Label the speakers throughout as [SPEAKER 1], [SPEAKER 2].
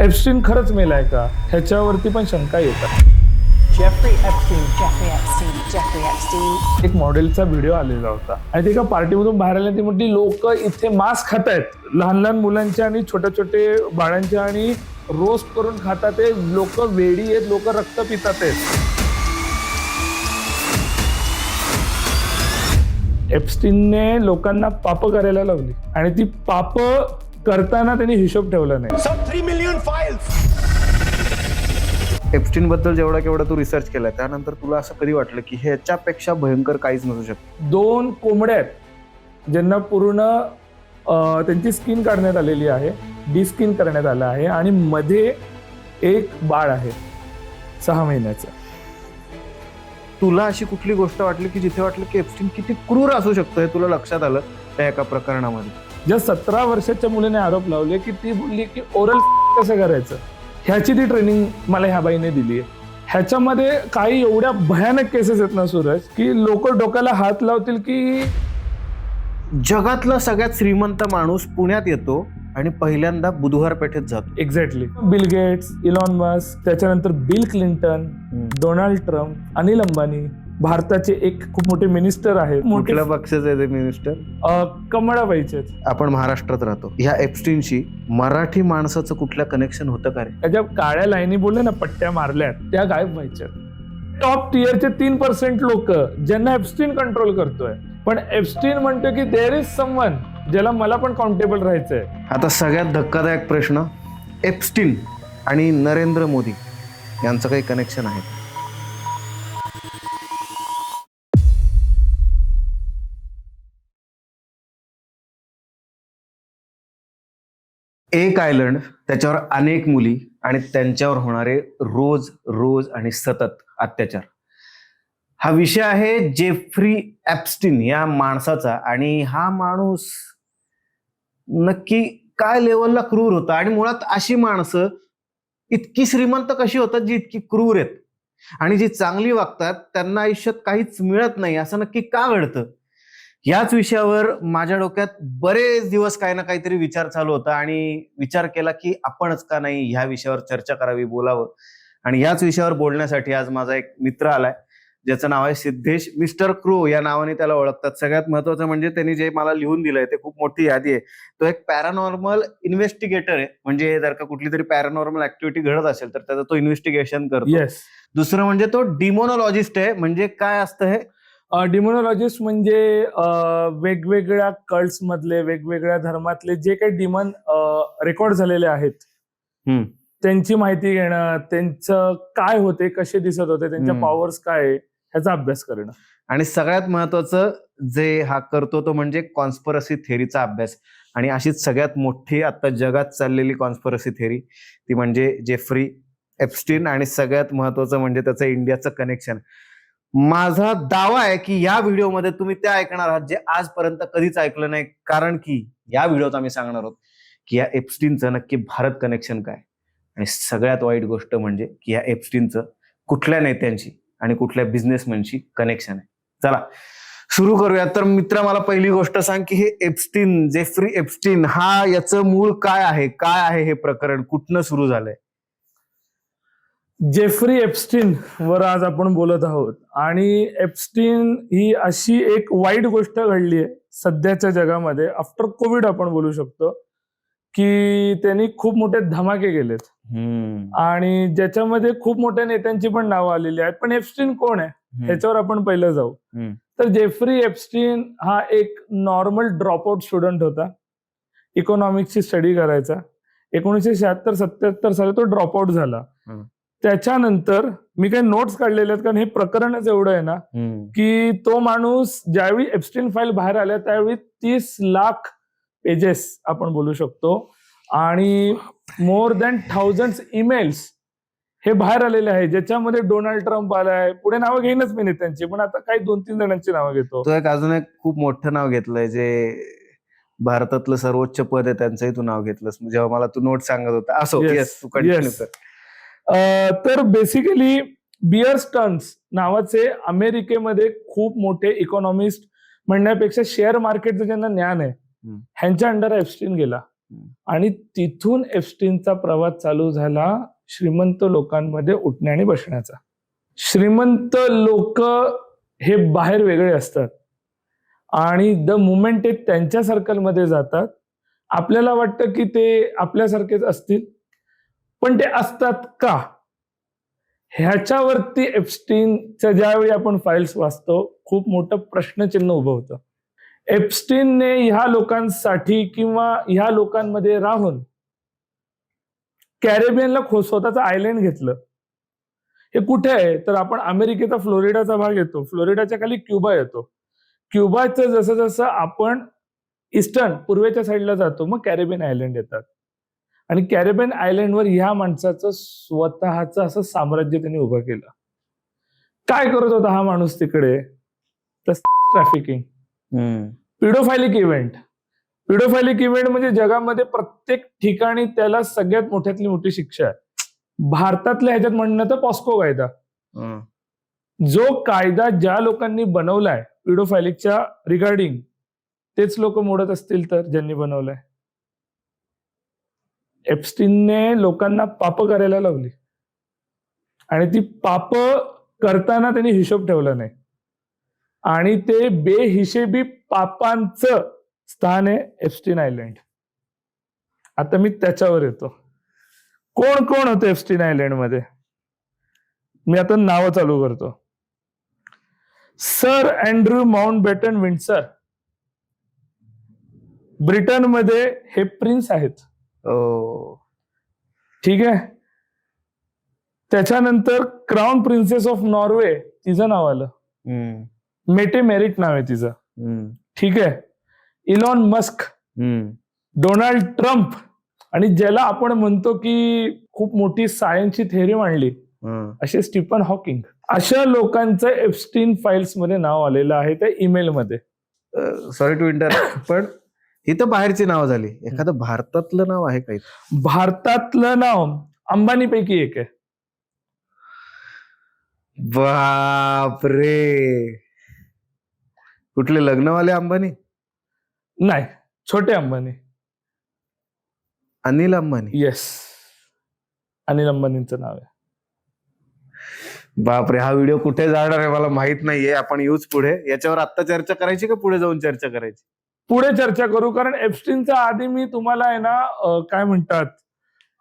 [SPEAKER 1] Epstein खरंच मेलाय का ह्याच्यावरती पण शंका येतात.
[SPEAKER 2] Jeffrey Epstein.
[SPEAKER 1] एक मॉडेलचा व्हिडिओ आलेला होता आणि ते एका पार्टीमधून बाहेर आले. ती म्हटली लोक इथे मांस खात आहेत, लहान लहान मुलांच्या आणि छोटे छोटे बाळांच्या, आणि रोस्ट करून खातात. ते लोक वेडी आहेत, लोक रक्त पितात आहेत. एप्स्टीनने लोकांना पाप करायला लावली आणि ती पाप करताना त्यांनी हिशोब ठेवला नाही.
[SPEAKER 3] Some 3 million files.
[SPEAKER 4] एप्स्टीन बद्दल जेवढा केवढा तू रिसर्च केलाय त्यानंतर तुला असं कधी वाटलं की ह्याच्यापेक्षा भयंकर काहीच नसू शकत?
[SPEAKER 1] 2 कोंबड्या आहेत ज्यांना पूर्ण त्यांची स्किन काढण्यात आलेली आहे, डिस्किन करण्यात आलं आहे, आणि मध्ये एक बाळ आहे 6 महिन्याचं.
[SPEAKER 4] तुला अशी कुठली गोष्ट वाटली की जिथे वाटलं की एप्स्टीन किती क्रूर असू शकतो हे तुला लक्षात आलं त्या एका प्रकरणामध्ये?
[SPEAKER 1] ज्या 17 वर्षाच्या मुलीने आरोप लावले की ती बोलली की ओरल कसं करायचं ह्याची ती ट्रेनिंग मला ह्या बाईने दिली आहे. ह्याच्यामध्ये काही एवढ्या भयानक केसेस आहेत ना सूरज, की लोक डोक्याला हात लावतील की
[SPEAKER 4] जगातला सगळ्यात श्रीमंत माणूस पुण्यात येतो आणि पहिल्यांदा बुधवार पेठेत जातो.
[SPEAKER 1] Exactly Bill Gates, Elon Musk, त्याच्यानंतर Bill Clinton, Donald Trump, Anil Ambani, भारताचे एक खूप मोठे मिनिस्टर आहेत.
[SPEAKER 4] कुठल्या पक्षाचे आहे ते मिनिस्टर?
[SPEAKER 1] कमळाबाईचे.
[SPEAKER 4] आपण महाराष्ट्रात राहतो. ह्या एप्स्टीनशी मराठी माणसाचं कुठल्या कनेक्शन होतं का रे?
[SPEAKER 1] त्याच्या काळ्या लाईनी बोलले ना, पट्ट्या मारल्यात, त्या गायब व्हायच्या. टॉप टिअरचे 3% लोक ज्यांना एप्स्टीन कंट्रोल करतोय, पण एप्स्टीन म्हणतो की देअर इज समवन ज्याला मला पण काउंटेबल राहायचंय.
[SPEAKER 4] आता सगळ्यात धक्कादायक प्रश्न, एप्स्टीन आणि नरेंद्र मोदी यांचं काही कनेक्शन आहे? एक आयलंड, त्याच्यावर अनेक मुली आणि त्यांच्यावर होणारे रोज रोज आणि सतत अत्याचार, हा विषय आहे जेफ्री एप्स्टीन या माणसाचा. आणि हा माणूस नक्की काय लेवलला क्रूर होता, आणि मुळात अशी माणसं इतकी श्रीमंत कशी होतात जी इतकी क्रूर आहेत, आणि जी चांगली वागतात त्यांना आयुष्यात काहीच मिळत नाही, असं नक्की का घडतं? याच विषयावर माझ्या डोक्यात बरेच दिवस काही ना काहीतरी विचार चालू होता, आणि विचार केला की आपणच का नाही ह्या विषयावर चर्चा करावी, बोलावं. आणि याच विषयावर बोलण्यासाठी आज माझा एक मित्र आलाय ज्याचं नाव आहे सिद्धेश. मिस्टर क्रो या नावाने त्याला ओळखतात. सगळ्यात महत्वाचं म्हणजे त्यांनी जे मला लिहून दिलंय ते खूप मोठी यादी आहे. तो एक पॅरानॉर्मल इन्व्हेस्टिगेटर आहे. म्हणजे जर का कुठली तरी पॅरानॉर्मल ऍक्टिव्हिटी घडत असेल तर त्याचं तो इन्व्हेस्टिगेशन करतो.
[SPEAKER 1] येस.
[SPEAKER 4] दुसरं म्हणजे तो डिमोनॉलॉजिस्ट आहे. म्हणजे काय असतं हे?
[SPEAKER 1] डिमोनॉलॉजिस्ट म्हणजे वेगवेगळ्या कल्ट्स मधले, वेगवेगळ्या धर्मातले जे काही डिमन रेकॉर्ड झालेले आहेत त्यांची माहिती घेणं, त्यांचं काय होते, कसे दिसत होते, त्यांच्या पॉवर्स काय आहे, ह्याचा अभ्यास करणं.
[SPEAKER 4] आणि सगळ्यात महत्वाचं जे हा करतो तो म्हणजे कॉन्स्पिरसी थेअरीचा अभ्यास. आणि अशीच सगळ्यात मोठी आता जगात चाललेली कॉन्स्पिरसी थेअरी ती म्हणजे जेफ्री एप्स्टीन, आणि सगळ्यात महत्वाचं म्हणजे त्याचं इंडियाचं कनेक्शन. माझा दावा आहे की या व्हिडिओमध्ये तुम्ही ते ऐकणार आहात जे आजपर्यंत कधीच ऐकलं नाही, कारण की या व्हिडिओत आम्ही सांगणार आहोत की या एप्स्टीनचं नक्की भारत कनेक्शन काय, आणि सगळ्यात वाईट गोष्ट म्हणजे की या एप्स्टीनचं कुठल्या नेत्यांशी आणि कुठल्या बिझनेसमॅनशी कनेक्शन आहे. चला सुरू करूया. तर मित्रा, मला पहिली गोष्ट सांग की हे एप्स्टीन, जेफ्री एप्स्टीन, हा याचं मूळ काय आहे? काय आहे हे प्रकरण? कुठनं सुरू झालंय?
[SPEAKER 1] जेफ्री एप्स्टीन वर आज आपण बोलत आहोत. आणि एप्स्टीन ही अशी एक वाईट गोष्ट घडली आहे सध्याच्या जगामध्ये, आफ्टर कोविड आपण बोलू शकतो, की त्यांनी खूप मोठे धमाके केलेत आणि ज्याच्यामध्ये खूप मोठ्या नेत्यांची पण नावं आलेली आहेत. पण एप्स्टीन कोण आहे ह्याच्यावर आपण पहिलं जाऊ. तर जेफ्री एप्स्टीन हा एक नॉर्मल ड्रॉपआउट स्टुडंट होता. इकॉनॉमिक्सची स्टडी करायचा. 1976-77 साली तो ड्रॉपआउट झाला. त्याच्यानंतर मी काही नोट्स काढलेले आहेत, कारण हे प्रकरणच एवढं आहे ना की तो माणूस ज्यावेळी एप्स्टीन फाईल बाहेर आल्या त्यावेळी 30 लाख पेजेस आपण बोलू शकतो, आणि मोर दॅन 1000 ईमेल्स हे बाहेर आलेले आहे, ज्याच्यामध्ये डोनाल्ड ट्रम्प आलाय. पुढे नावं घेईनच मी नेत्यांची, पण आता काही 2-3 जणांची नावं घेतो.
[SPEAKER 4] तो एक अजून एक खूप मोठं नाव घेतलंय जे भारतातलं सर्वोच्च पद आहे, त्यांचंही तू नाव घेतलंस जेव्हा मला तू नोट सांगत होता. असो, तू कंटिन्यू कर.
[SPEAKER 1] तर बेसिकली बिअर स्टर्न्स नावाचे अमेरिकेमध्ये खूप मोठे इकॉनॉमिस्ट म्हणण्यापेक्षा शेअर मार्केटचं ज्यांना ज्ञान आहे ह्यांच्या अंडर एप्स्टीन गेला. आणि तिथून एप्स्टीनचा प्रवास चालू झाला श्रीमंत लोकांमध्ये उठण्या आणि बसण्याचा. श्रीमंत लोक हे बाहेर वेगळे असतात आणि द मुमेंट ते त्यांच्या सर्कलमध्ये जातात, आपल्याला वाटतं की ते आपल्यासारखेच असतील, पण ते असतात का? ह्याच्यावरती एप्स्टीनच्या ज्यावेळी आपण फाईल्स वाचतो, खूप मोठं प्रश्नचिन्ह उभं होतं. एप्स्टीनने ह्या लोकांसाठी किंवा ह्या लोकांमध्ये राहून कॅरेबियनला स्वतःचं आयलंड घेतलं. हे कुठे आहे? तर आपण अमेरिकेचा फ्लोरिडाचा भाग येतो, फ्लोरिडाच्या खाली क्युबा येतो. क्युबाचं जसं जसं आपण ईस्टर्न पूर्वेच्या साईडला जातो, मग कॅरेबियन आयलंड येतात. आणि कॅरेबियन आयलंडवर ह्या माणसाचं स्वतःचं असं साम्राज्य त्यांनी उभं केलं. काय करत होता हा माणूस तिकडे? तर ट्रॅफिकिंग, पिडोफायलिक इव्हेंट. पिडोफायलिक इव्हेंट म्हणजे जगामध्ये प्रत्येक ठिकाणी त्याला सगळ्यात मोठ्यातली मोठी शिक्षा आहे. भारतातल्या ह्याच्यात म्हणणं तर पॉस्को कायदा. जो कायदा ज्या लोकांनी बनवलाय पिडोफायलिकच्या रिगार्डिंग, तेच लोक मोडत असतील तर ज्यांनी बनवलाय. एप्स्टीनने लोकांना पाप करायला लावली आणि ती पाप करताना त्यांनी हिशोब ठेवला नाही आणि ते बेहिशेबी पापांचं स्थान आहे एप्स्टीन आयलंड. आता मी त्याच्यावर येतो. कोण कोण होते एप्स्टीन आयलंड मध्ये? मी आता नावं चालू करतो. सर अँड्र्यू माउंटबॅटन विंडसर, ब्रिटनमध्ये हे प्रिन्स आहेत. ठीक आहे. त्याच्यानंतर क्राऊन प्रिन्सेस ऑफ नॉर्वे, तिचं नाव आलं. मेटे मेरिट नाव आहे तिचं. ठीक आहे. इलॉन मस्क, डोनाल्ड ट्रम्प, आणि ज्याला आपण म्हणतो की खूप मोठी सायन्सची थेअरी मांडली असे स्टीफन हॉकिंग, अशा लोकांचं एप्स्टीन फाईल्स मध्ये नाव आलेलं आहे त्या ईमेल मध्ये.
[SPEAKER 4] सॉरी टू इंटरप्ट, पण ही तर बाहेरची नाव झाली. एखादं भारतातलं नाव आहे काही?
[SPEAKER 1] भारतातलं नाव अंबानी पैकी एक आहे.
[SPEAKER 4] बापरे, कुठले लग्नवाले अंबानी?
[SPEAKER 1] नाही, छोटे अंबानी.
[SPEAKER 4] अनिल अंबानी.
[SPEAKER 1] येस, अनिल अंबानींचं नाव आहे.
[SPEAKER 4] बापरे, हा व्हिडिओ कुठे जाणार आहे मला माहित नाहीये. आपण येऊच पुढे. याच्यावर आता चर्चा करायची का पुढे जाऊन चर्चा करायची?
[SPEAKER 1] पुढे चर्चा करू, कारण एप्स्टीनच्या आधी मी तुम्हाला आहे ना काय म्हणतात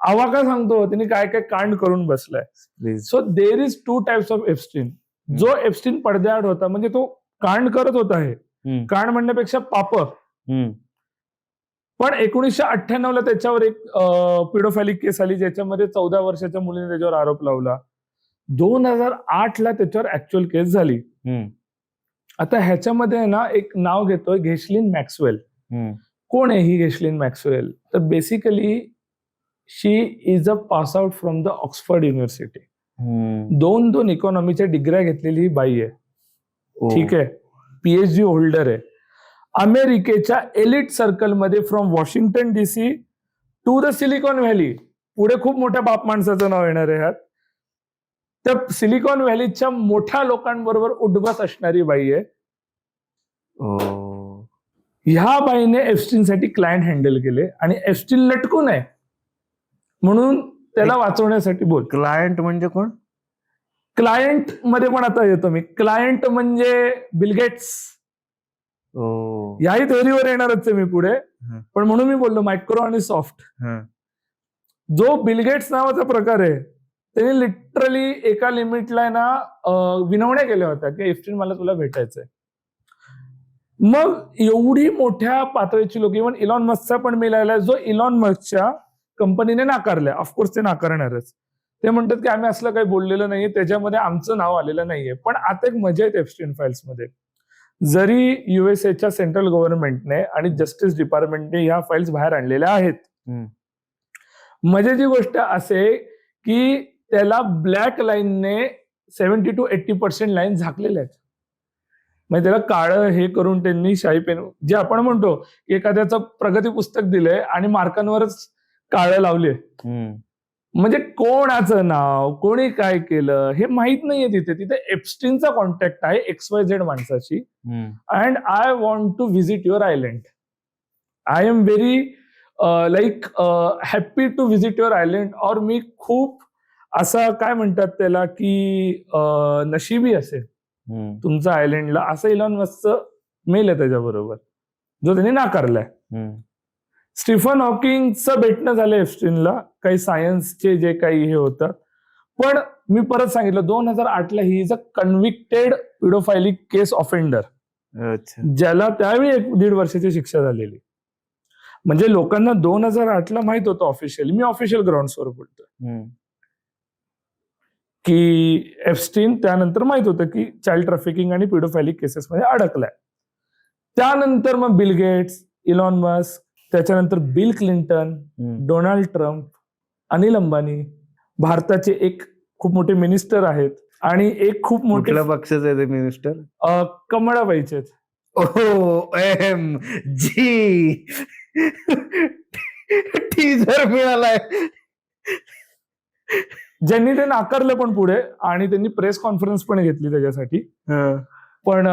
[SPEAKER 1] आवाका सांगतो, त्यांनी काय काय कांड करून बसलाय. So there is 2 types of Epstein. जो एप्स्टीन पडद्याआड होता म्हणजे तो कांड करत होता, हे कांड म्हणण्यापेक्षा पाप. पण 1998 त्याच्यावर एक पिडोफायलिक केस आली, ज्याच्यामध्ये 14 वर्षाच्या मुलीने त्याच्यावर आरोप लावला. 2008 त्याच्यावर ऍक्च्युअल केस झाली. आता ह्याच्यामध्ये ना एक नाव घेतोय घेशलिन मॅक्सवेल. कोण आहे ही घेशलिन मॅक्सवेल? तर basically she is a pass out from the Oxford university. 2 इकॉनॉमीच्या डिग्र्या घेतलेली ही बाई आहे. ठीक आहे. PhD होल्डर आहे. अमेरिकेच्या एलिट सर्कलमध्ये from Washington DC to the Silicon Valley, पुढे खूप मोठ्या बाप माणसाचं नाव येणार आहे ह्यात. त्या सिलिकॉन व्हॅलीच्या मोठ्या लोकांबरोबर उठबस असणारी बाई आहे. ह्या बाईने एप्स्टीनसाठी क्लायंट हँडल केले आणि एप्स्टीन लटकून आहे म्हणून त्याला वाचवण्यासाठी. बोल,
[SPEAKER 4] क्लायंट म्हणजे कोण?
[SPEAKER 1] क्लायंट मध्ये पण आता येतो मी. क्लायंट म्हणजे बिल गेट्स. याही थेअरीवर येणारच आहे मी पुढे, पण म्हणून मी बोललो मायक्रो आणि सॉफ्ट. जो बिल गेट्स नावाचा प्रकार आहे, त्यांनी लिटरली एका लिमिटला ना विनवण्या केल्या होत्या की एप्स्टीन मला तुला भेटायचंय. मग एवढी मोठ्या पातळीची लोक, इव्हन इलॉन मस्कचा पण मेल आला, जो इलॉन मस्कच्या कंपनीने नाकारल्या. ऑफकोर्स ते नाकारणारच. ते म्हणतात की आम्ही असलं काही बोललेलं नाहीये, त्याच्यामध्ये आमचं नाव आलेलं नाहीये. पण आता एक मजा आहे एप्स्टीन फाईल्स मध्ये. जरी USA सेंट्रल गव्हर्नमेंटने आणि जस्टिस डिपार्टमेंटने ह्या फाईल्स बाहेर आणलेल्या आहेत, मजेची गोष्ट असे की त्याला ब्लॅक लाईनने 70 to 80% लाईन झाकलेल्या आहेत. म्हणजे त्याला काळं हे करून त्यांनी शाई पेन, जे आपण म्हणतो की एखाद्याचं प्रगती पुस्तक दिलंय आणि मार्कांवरच काळं लावले, म्हणजे कोणाचं नाव, कोणी काय केलं हे माहित नाहीये. तिथे एप्स्टीनचा कॉन्टॅक्ट आहे XYZ माणसाची. And I want to visit your island. I am very like happy to visit your island, और मी खूप असा काय म्हणतात त्याला की नशिबी असेल तुमच्या आयलंडला, असं इलॉन मस्कचं मेल आहे त्याच्याबरोबर, जो त्यांनी नाकारलाय. स्टीफन हॉकिंगचं भेटणं झालं एप्स्टीनला, काही सायन्सचे जे काही हे होतं. पण मी परत सांगितलं 2008ला he is a convicted paedophilic case offender, ज्याला त्यावेळी 1.5 वर्षाची शिक्षा झालेली. म्हणजे लोकांना 2008ला माहित होतं ऑफिशियली, मी ऑफिशियल ग्राउंड्सवर बोलतोय, की एप्स्टीन त्यानंतर माहित होतं की चाइल्ड ट्रॅफिकिंग आणि पिडोफायलिक केसेस मध्ये अडकलाय. त्यानंतर मग बिल गेट्स, इलॉन मस्क, त्याच्यानंतर Bill Clinton, Donald Trump, Anil Ambani, भारताचे एक खूप मोठे मिनिस्टर आहेत आणि एक खूप मोठे
[SPEAKER 4] कुठल्या पक्षाचे आहे ते मिनिस्टर?
[SPEAKER 1] कमळाबाईचे.
[SPEAKER 4] जी टीजर मिळालाय.
[SPEAKER 1] ज्यांनी ते नाकारलं पण पुढे, आणि त्यांनी प्रेस कॉन्फरन्स पण घेतली त्याच्यासाठी. पण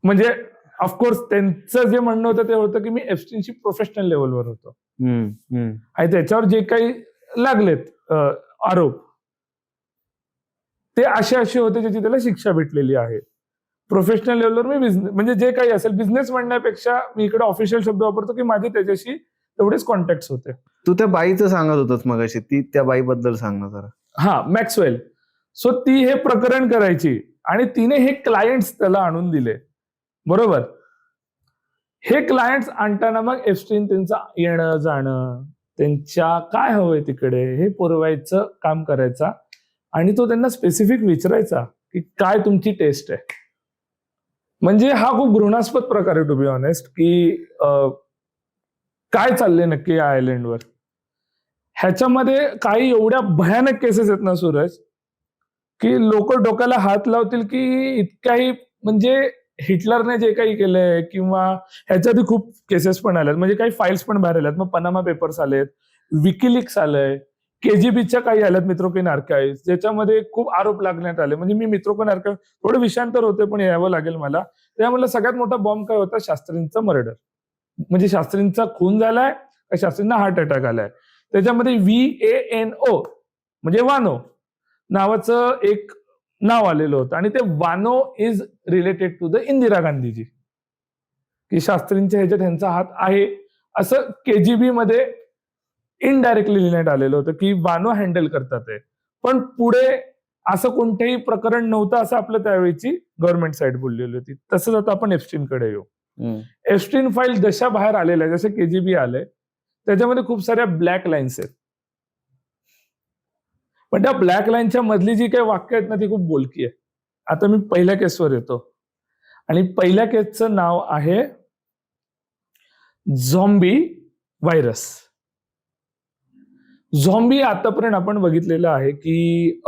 [SPEAKER 1] म्हणजे ऑफकोर्स त्यांचं जे म्हणणं होतं ते होतं की मी एप्स्टीनची प्रोफेशनल लेवलवर होतो, आणि त्याच्यावर जे काही लागलेत आरोप ते असे होते ज्याची त्याला शिक्षा भेटलेली आहे. प्रोफेशनल लेवलवर मी बिझनेस, म्हणजे जे काही असेल बिझनेस म्हणण्यापेक्षा मी इकडे ऑफिशियल शब्द वापरतो की माझे त्याच्याशी तेवढेच कॉन्टॅक्ट होते.
[SPEAKER 4] तू त्या बाईचं सांगत होतास मगाशी, ती त्या बाईबद्दल सांग ना जरा.
[SPEAKER 1] हा, मॅक्सवेल. सो ती हे प्रकरण करायची आणि तिने हे क्लायंट्स त्याला आणून दिले, बरोबर. हे क्लायंट्स आणताना मग एप्स्टीन त्यांचं येणं जाणं, त्यांच्या काय हवंय तिकडे हे पुरवायचं काम करायचा, आणि तो त्यांना स्पेसिफिक विचारायचा की काय तुमची टेस्ट आहे. म्हणजे हा खूप घृणास्पद प्रकार आहे टू बी ऑनेस्ट, की काय चाललंय नक्की या आयलंडवर. ह्याच्यामध्ये काही एवढ्या भयानक केसेस आहेत ना सूरज, की लोक डोक्याला हात लावतील की इतकाही, म्हणजे हिटलरने जे काही केलंय, किंवा ह्याच्या आधी खूप केसेस पण आल्यात, म्हणजे काही फाईल्स पण बाहेर आल्यात. मग पनामा पेपर्स आलेत, विकिलिक्स आलंय, केजीबीच्या काही आल्यात, मित्रोकेन आर्काइव्ह्ज, ज्याच्यामध्ये खूप आरोप लागण्यात आले. म्हणजे मी मित्रोकेन आर्काइव्ह थोडे विषयांतर होते पण यावं लागेल मला. त्यामुळे सगळ्यात मोठा बॉम्ब काय होता, शास्त्रींचा मर्डर. म्हणजे शास्त्रींचा खून झालाय, शास्त्रींना हार्ट अटॅक आलाय. त्याच्यामध्ये VANO म्हणजे वानो नावाचं एक नाव आलेलं होतं, आणि ते वानो is related to the Indira Gandhiji, की शास्त्रींच्या ह्याच्यात त्यांचा हात आहे असं KGB मध्ये इनडायरेक्टली लिहिण्यात आलेलं होतं की वानो हँडल करतात आहे. पण पुढे असं कोणतेही प्रकरण नव्हतं असं आपलं त्यावेळीची गव्हर्नमेंट साईड बोललेली होती. तसंच आता आपण एप्स्टीनकडे येऊ. एप्स्टीन फाईल जशा बाहेर आलेल्या, जसे KGB आले, त्याच्यामध्ये खूप साऱ्या ब्लॅक लाईन्स आहेत. पण त्या ब्लॅक लाईनच्या मधली जी काही वाक्य आहेत ना, ती खूप बोलकी आहे. आता मी पहिल्या केसवर येतो, आणि पहिल्या केसचं नाव आहे झॉम्बी व्हायरस. झॉम्बी आतापर्यंत आपण बघितलेलं आहे की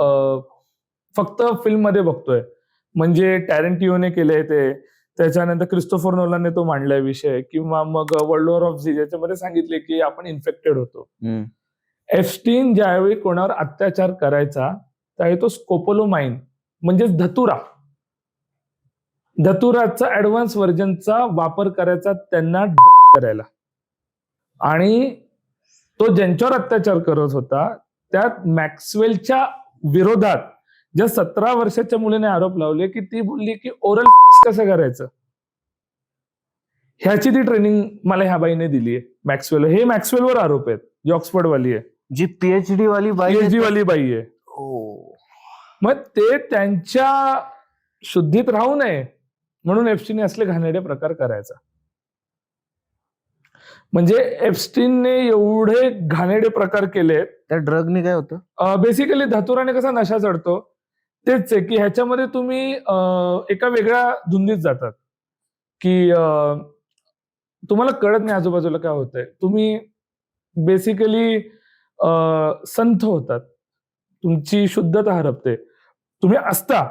[SPEAKER 1] फक्त फिल्ममध्ये बघतोय, म्हणजे टॅरेंटिनोने केलंय ते, त्याच्यानंतर क्रिस्टोफर नोलानने तो मांडलाय विषय, किंवा मग वर्ल्ड वॉर ऑफ झी ज्याच्यामध्ये सांगितले की आपण इन्फेक्टेड होतो. एप्स्टीन ज्यावेळी कोणावर अत्याचार करायचा त्यावेळी तो स्कोपोलोमाइन म्हणजेच धतुराचा ऍडव्हान्स व्हर्जनचा वापर करायचा त्यांना करायला, आणि तो ज्यांच्यावर अत्याचार करत होता त्यात मॅक्सवेलच्या विरोधात ज्या 17 वर्षाच्या मुलीने आरोप लावले की ती बोलली की ओरल कसं करायचं, ह्याची ती ट्रेनिंग मला ह्या बाईने दिली आहे. मॅक्सवेल, हे मॅक्सवेलवर आरोप आहेत, जी ऑक्सफर्ड वाली आहे,
[SPEAKER 4] जी PhD वाली
[SPEAKER 1] बाई आहे. मग ते त्यांच्या शुद्धीत राहू नये म्हणून एप्स्टीनने असले घाणेरडे प्रकार करायचा. म्हणजे एप्स्टीनने एवढे घाणेरडे प्रकार केलेत.
[SPEAKER 4] त्या ड्रगने काय होतं,
[SPEAKER 1] बेसिकली धतुराने कसा नशा चढतो तेच आहे, की ह्याच्यामध्ये तुम्ही एका वेगळ्या धुंदीत जातात, की तुम्हाला कळत नाही आजूबाजूला काय होतंय. तुम्ही बेसिकली संथ होतात, तुमची शुद्धता हरपते, तुम्ही असता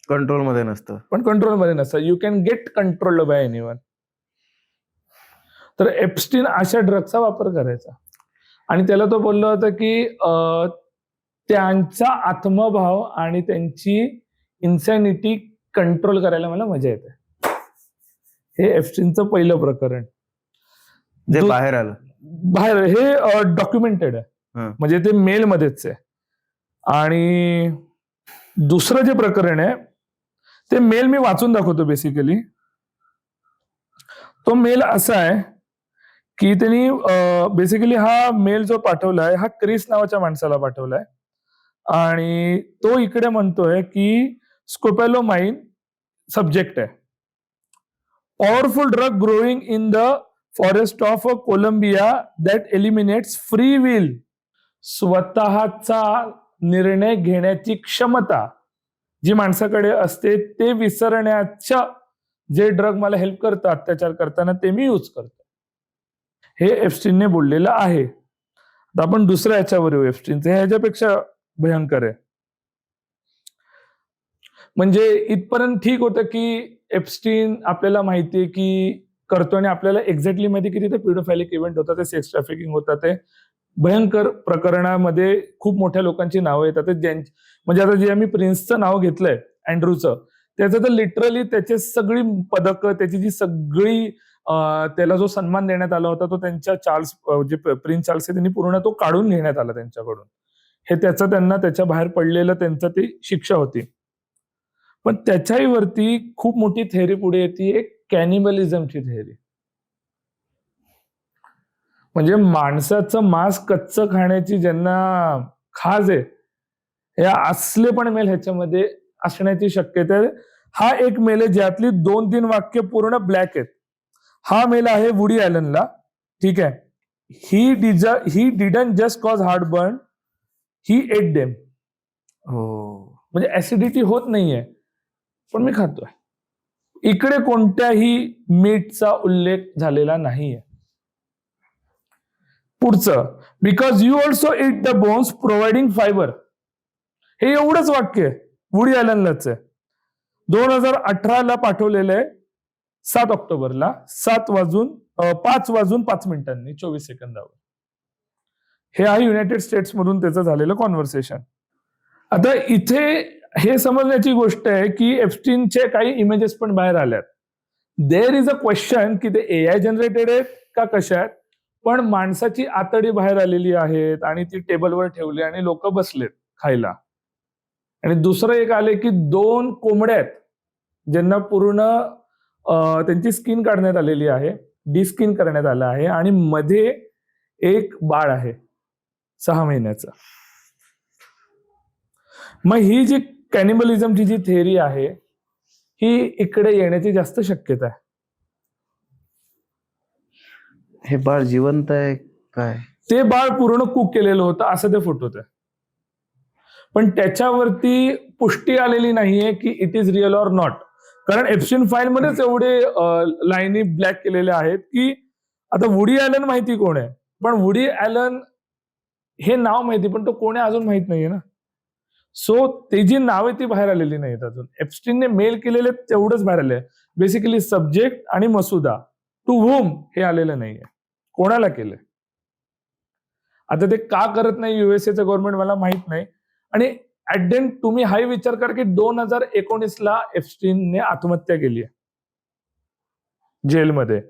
[SPEAKER 4] कंट्रोलमध्ये नसतं,
[SPEAKER 1] पण कंट्रोलमध्ये नसता. You can get controlled by anyone. तर एप्स्टीन अशा ड्रगचा वापर करायचा, आणि त्याला तो बोलला होता की त्यांचा आत्मभाव आणि त्यांची इन्सॅनिटी कंट्रोल करायला मला मजा येते. हे एप्स्टीनचं पहिलं प्रकरण.
[SPEAKER 4] जे
[SPEAKER 1] दु-
[SPEAKER 4] बाहेर आलं.
[SPEAKER 1] बाहेर हे डॉक्युमेंटेड आहे,
[SPEAKER 4] हं.
[SPEAKER 1] म्हणजे ते मेल मध्येच आहे. आणि दुसरं जे प्रकरण आहे ते मेल मी वाचून दाखवतो. बेसिकली तो मेल असा आहे की त्यांनी बेसिकली हा मेल जो पाठवलाय हा क्रिस नावाच्या माणसाला पाठवलाय आणि तो इकडे म्हणतोय की स्कोपॅलोमाइन सब्जेक्ट आहे, powerful drug growing in the forest of Colombia that eliminates free will. स्वतःचा निर्णय घेण्याची क्षमता जी माणसाकडे असते ते विसरण्याच्या जे ड्रग मला हेल्प करतं अत्याचार करताना ते मी यूज करतो, हे एप्स्टीनने बोललेलं आहे. आता आपण दुसऱ्या याच्यावर येऊ. एप्स्टीनचं हे ह्याच्यापेक्षा भयंकर आहे. म्हणजे इथपर्यंत ठीक होतं की एप्स्टीन आपल्याला माहितीये की करतो आणि आपल्याला एक्झॅक्टली माहिती की तिथे पिडोफायलिक इव्हेंट होतात, ते सेक्स ट्रॅफिकिंग होतात, ते भयंकर प्रकरणामध्ये खूप मोठ्या लोकांची नावं येतात. म्हणजे आता जे आम्ही प्रिन्सचं नाव घेतलंय अँड्रूचं, त्याचं तर लिटरली त्याची सगळी पदकं, त्याची जी सगळी त्याला जो सन्मान देण्यात आला होता तो त्यांच्या चार्ल्स जे प्रिन्स चार्ल्स आहे त्यांनी पूर्ण तो काढून घेण्यात आला त्यांच्याकडून. हे त्याचं त्यांना त्याच्या बाहेर पडलेलं त्यांचं ती शिक्षा होती. पण त्याच्याही वरती खूप मोठी थेअरी पुढे येते, एक कॅनिबलिझमची थेअरी. म्हणजे माणसाचं मांस कच्चं खाण्याची ज्यांना खाज आहे, हे असले पण मेल ह्याच्यामध्ये असण्याची शक्यता आहे. हा एक मेल आहे ज्यातली 2-3 वाक्य पूर्ण ब्लॅक आहेत. हा मेल आहे वुडी ॲलनला. ठीक आहे. He didn't just cause heartburn, he at them.
[SPEAKER 4] हो.
[SPEAKER 1] म्हणजे ऍसिडिटी होत नाहीये पण मी खातोय. इकडे कोणत्याही मीठचा उल्लेख झालेला नाहीये. पुढचं, because you also it the bones providing fibre. हे एवढंच वाक्य आहे, वुडी ॲलनलाच आहे. 2018ला पाठवलेलं आहे 7 ऑक्टोबरला 5:05 24 सेकंदावर. हे आहे युनायटेड स्टेट्स मधून त्याचं झालेलं कॉन्व्हर्सेशन. आता इथे हे समजण्याची गोष्ट आहे की एप्स्टीनचे काही इमेजेस पण बाहेर आल्यात. देअर इज अ क्वेश्चन की ते AI जनरेटेड आहेत का कशा आहेत, पण माणसाची आतडी बाहेर आलेली आहेत आणि ती टेबलवर ठेवली आणि लोक बसलेत खायला. आणि दुसरं एक आले की 2 कोंबड्या आहेत ज्यांना पूर्ण त्यांची स्किन काढण्यात आलेली आहे, डिस्किन करण्यात आलं आहे आणि मध्ये एक बाळ आहे 6 महिन्याचं. मग ही जी कॅनिबलिझमची जी थेअरी आहे ही इकडे येण्याची जास्त शक्यता आहे.
[SPEAKER 4] हे बाळ जिवंत आहे काय?
[SPEAKER 1] ते बाळ पूर्ण कुक केलेलं होतं असं ते फोटोत आहे, पण त्याच्यावरती पुष्टी आलेली नाहीये की it is real or not. कारण एप्स्टीन फाईल मध्येच एवढे लाईनी ब्लॅक केलेले आहेत की आता वुडी ॲलन माहिती कोण आहे, पण वुडी ॲलन हे नाव माहिती पण तो कोण आहे अजून माहित नाहीये ना. सो ते जी नाव आहे ती बाहेर आलेली नाहीत अजून. एप्स्टीनने मेल केलेले तेवढंच बाहेर आले. बेसिकली सब्जेक्ट आणि मसुदा, टू व्होम हे आलेलं नाहीये, कोणाला केलंय. आता ते का करत नाही युएसएचं गव्हर्नमेंट मला माहित नाही. आणि ऍट देन तुम्ही हाही विचार करा की 2019ला एप्स्टीनने आत्महत्या केली आहे जेलमध्ये.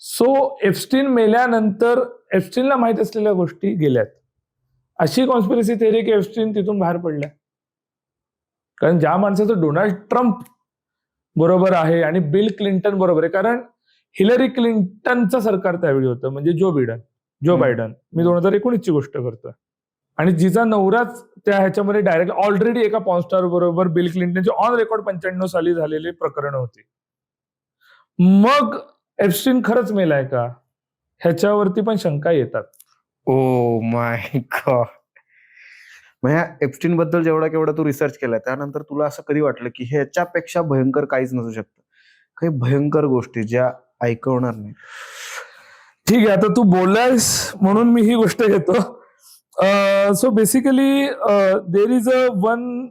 [SPEAKER 1] सो एप्स्टीन मेल्यानंतर एप्स्टीनला माहित असलेल्या गोष्टी गेल्यात. अशी कॉन्स्पिरसी थेअरी की एप्स्टीन तिथून बाहेर पडल्या. कारण ज्या माणसाचं डोनाल्ड ट्रम्प बरोबर आहे आणि बिल क्लिंटन बरोबर आहे, कारण हिलरी क्लिंटनचं सरकार त्यावेळी होतं, म्हणजे जो बायडन. मी 2019ची गोष्ट करतोय. आणि जिचा नवराच त्या ह्याच्यामध्ये डायरेक्ट ऑलरेडी एका पॉर्नस्टार बरोबर बिल क्लिंटनची ऑन रेकॉर्ड 95 साली झालेली प्रकरण होती. मग एप्स्टीन खरंच मेलाय का ह्याच्यावरती पण शंका येतात.
[SPEAKER 4] Oh my God. मग ह्या एप्स्टीन बद्दल जेवढा केवढा तू रिसर्च केलाय त्यानंतर तुला असं कधी वाटलं की ह्याच्यापेक्षा भयंकर काहीच नसू शकतं, काही भयंकर गोष्टी ज्या ऐकवणार नाही?
[SPEAKER 1] ठीक आहे, आता तू बोललायस म्हणून मी ही गोष्ट घेतो. So basically there is a one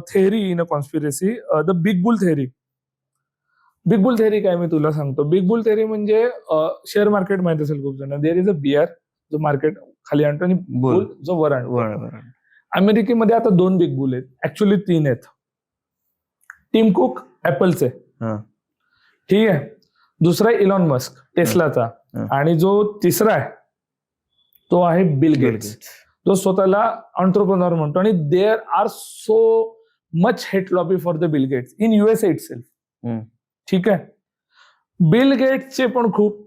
[SPEAKER 1] theory in a conspiracy, the big boule theory. Big boule theory काय मी तुला सांगतो. बिग बुल थेअरी म्हणजे शेअर मार्केट माहित असेल खूप जण. देर इज अ बियर जो मार्केट खाली आणतो आणि बुल जो वर आणतो. अमेरिकेमध्ये आता 2 बिग बुल आहेत, ऍक्च्युअली 3 आहेत. टिम कुक ऍपलचे, ठीक आहे. दुसरा इलॉन मस्क टेस्लाचा, आणि जो तिसरा आहे तो आहे बिल गेट्स, जो स्वतःला एंटरप्रेन्योर म्हणतो. आणि there are so much hate lobby for the Bill Gates in USA itself. ठीक आहे. बिल गेट्सचे पण खूप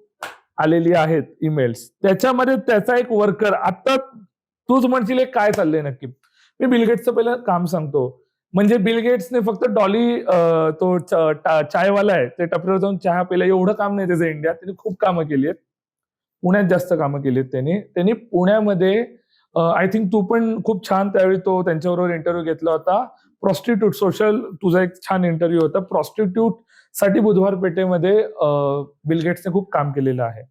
[SPEAKER 1] आलेली आहेत ईमेल्स. त्याच्यामध्ये त्याचा एक वर्कर, आता तूच म्हणशील काय चाललंय नक्की, मी बिल गेट्सचं पहिलं काम सांगतो. म्हणजे बिल गेट्सने फक्त डॉली तो चायवाला आहे, ते टपरीवर जाऊन चहा पिला एवढं काम नाही त्याचं इंडियात. त्यांनी खूप कामं केली आहेत. पुण्यात जास्त कामं केली आहेत त्यांनी पुण्यामध्ये आय थिंक तू पण खूप छान त्यावेळी तो त्यांच्याबरोबर इंटरव्ह्यू घेतला होता. प्रॉस्टिट्यूट सोशल तुझा एक छान इंटरव्ह्यू होता. प्रॉस्टिट्यूट साठी बुधवार पेठेमध्ये बिल गेट्सने खूप काम केलेलं आहे.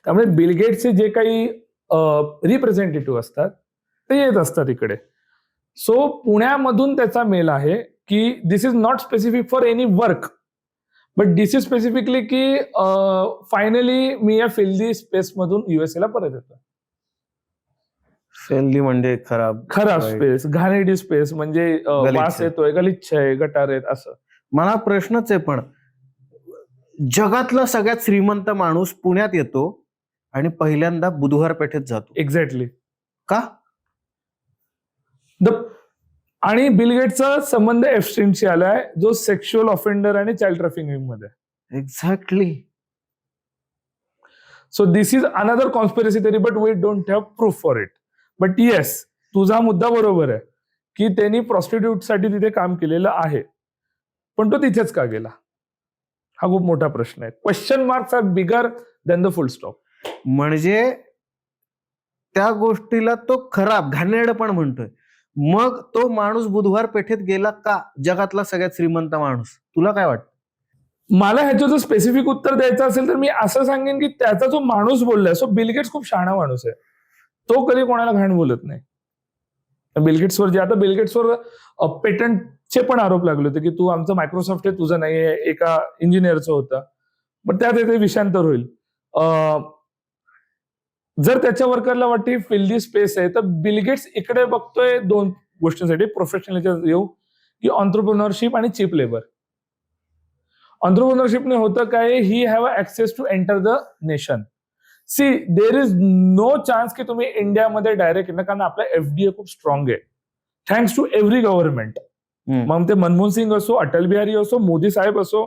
[SPEAKER 1] त्यामुळे बिल गेट्सचे जे काही रिप्रेझेंटेटिव्ह असतात ते येत असतात इकडे. सो पुण्यामधून त्याचा मेल आहे की this is not specific for any work, but this is specifically की फायनली मी या फिल्दी स्पेस मधून USA ला परत येतो.
[SPEAKER 4] फेल्दी म्हणजे खराब
[SPEAKER 1] स्पेस, घाणेरडी स्पेस, म्हणजे वास येतोय, गलिच्छ आहे, गटार आहेत असं.
[SPEAKER 4] मला प्रश्नच आहे, पण जगातला सगळ्यात श्रीमंत माणूस पुण्यात येतो आणि पहिल्यांदा बुधवार पेठेत जातो.
[SPEAKER 1] एक्झॅक्टली
[SPEAKER 4] का?
[SPEAKER 1] आणि बिल गेट्सचा संबंध एप्स्टीनशी आलाय, जो सेक्शुअल ऑफेंडर आणि चाइल्ड ट्रॅफिकिंग मध्ये.
[SPEAKER 4] Exactly.
[SPEAKER 1] So this is another conspiracy theory, but we don't have proof for it. But yes, तुझा मुद्दा बरोबर आहे की त्यांनी प्रॉस्टिट्यूट साठी तिथे काम केलेलं आहे, पण तो तिथेच का गेला हा खूप मोठा प्रश्न आहे. Question marks are bigger than the full stop.
[SPEAKER 4] म्हणजे त्या गोष्टीला तो खराब घाणेरड पण म्हणतोय. मग तो माणूस बुधवार पेठेत गेला का? जगातला सगळ्यात श्रीमंत माणूस. तुला काय वाटतं?
[SPEAKER 1] मला ह्याचं स्पेसिफिक उत्तर द्यायचं असेल तर मी असं सांगेन की त्याचा जो माणूस बोललाय, सो बिल गेट्स खूप शहाणा माणूस आहे. तो कधी कोणाला घाण बोलत नाही. बिल गेट्सवर जे आता बिल गेट्सवर पेटंटचे पण आरोप लागले होते की तू आमचं मायक्रोसॉफ्ट हे तुझं नाही आहे, एका इंजिनियरचं होतं. पण त्यात ते विषयांतर होईल. जर त्याच्या वर्करला वाटते फिल्दी स्पेस आहे, तर बिल गेट्स इकडे बघतोय दोन गोष्टींसाठी प्रोफेशनल येऊ, की एंटरप्रेन्योरशिप आणि चीप लेबर. एंटरप्रेन्योरशिपने होतं काय, he have access to enter the nation. See there is no chance की तुम्ही इंडियामध्ये डायरेक्ट येणार, कारण आपला FDA खूप स्ट्रॉंग आहे थँक्स टू एव्हरी गव्हर्नमेंट. मग ते मनमोहन सिंग असो, अटल बिहारी असो, मोदी साहेब असो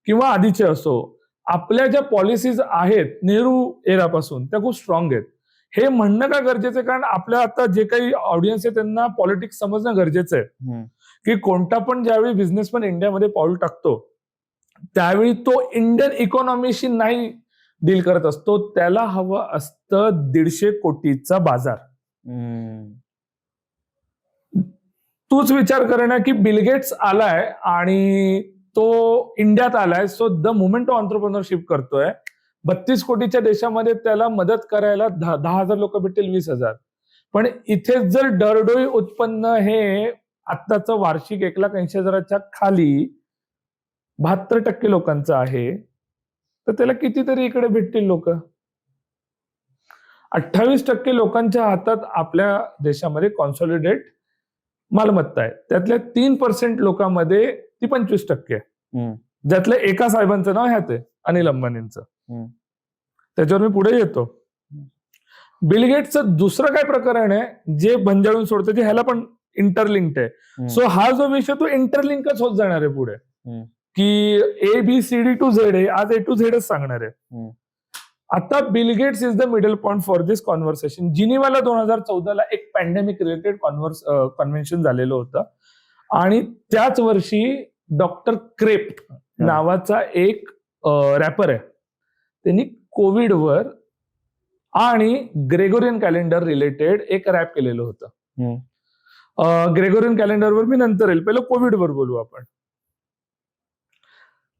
[SPEAKER 1] किंवा आधीचे असो, आपल्या ज्या पॉलिसीज आहेत नेहरू एरापासून त्या खूप स्ट्रॉंग आहेत. हे म्हणणं का गरजेचं आहे, कारण आपल्या आता जे काही ऑडियन्स आहे त्यांना पॉलिटिक्स समजणं गरजेचं आहे की कोणता पण ज्यावेळी बिझनेसमॅन इंडियामध्ये पाऊल टाकतो त्यावेळी तो इंडियन इकॉनॉमीशी नाही डील करत असतो, त्याला हवं असतं 150 कोटीचा बाजार. तूच विचार कर ना की बिल गेट्स आलाय आणि तो इंडियात आलाय, सो द मुमेंट तो एंटरप्रेन्योरशिप करतोय, 32 कोटीच्या देशामध्ये त्याला मदत करायला 10,000 लोक भेटतील, 20,000. पण इथे जर दरडोई उत्पन्न हे आत्ताचं वार्षिक 1,80,000च्या खाली 72% लोकांचं आहे, तर त्याला कितीतरी इकडे भेटतील लोक. 28% लोकांच्या हातात आपल्या देशामध्ये कॉन्सॉलिडेट मालमत्ता आहे. त्यातल्या 3% लोकांमध्ये ती 25% आहे, ज्यातल्या एका साहेबांचं नाव ह्यात आहे, अनिल अंबानींचं. त्याच्यावर मी पुढे येतो. बिल गेट्सचं दुसरं काय प्रकरण आहे जे भंजाळून सोडतं, जे ह्याला पण इंटरलिंक्ड आहे. सो हा जो विषय तो इंटरलिंकच होत जाणार आहे पुढे, की ABCD टू झेड आहे, आज A टू झेडच सांगणार आहे. आता Bill Gates is the middle point for this conversation. जिनिवाला 2014ला एक पॅन्डेमिक रिलेटेड कन्व्हेन्शन झालेलं होतं आणि त्याच वर्षी डॉक्टर क्रेप नावाचा एक रॅपर आहे, त्यांनी कोविडवर आणि ग्रेगोरियन कॅलेंडर रिलेटेड एक रॅप केलेलं होतं. ग्रेगोरियन कॅलेंडरवर मी नंतर येईल, पहिलं कोविडवर बोलू आपण.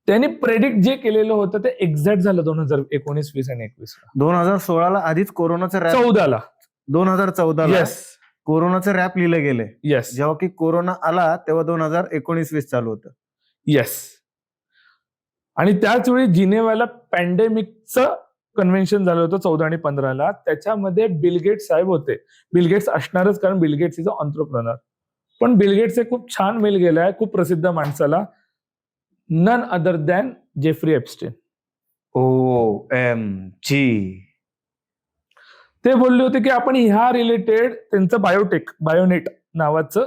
[SPEAKER 1] त्यांनी प्रेडिक्ट जे केलेलं होतं ते एक्झॅक्ट झालं 2019, 20 आणि 21.
[SPEAKER 4] 2016ला आधीच कोरोनाचं रॅप,
[SPEAKER 1] 14ला
[SPEAKER 4] 2014ला
[SPEAKER 1] येस
[SPEAKER 4] कोरोनाचं रॅप लिहिलं गेलंय.
[SPEAKER 1] येस
[SPEAKER 4] जेव्हा की कोरोना आला तेव्हा 2019-20 चालू होतं.
[SPEAKER 1] येस. आणि त्याच वेळी जिनेवाला पॅन्डेमिकचं कन्व्हेन्शन झालं होतं 14 आणि 15ला. त्याच्यामध्ये बिल गेट्स साहेब होते. बिल गेट्स असणारच, कारण Bill Gates is a entrepreneur. पण बिल गेट्सचे खूप छान मेल गेलाय खूप प्रसिद्ध माणसाला, none other than Jeffrey Epstein.
[SPEAKER 4] OMG.
[SPEAKER 1] ते बोलले होते की आपण ह्या रिलेटेड त्यांचं बायोनेट नावाचं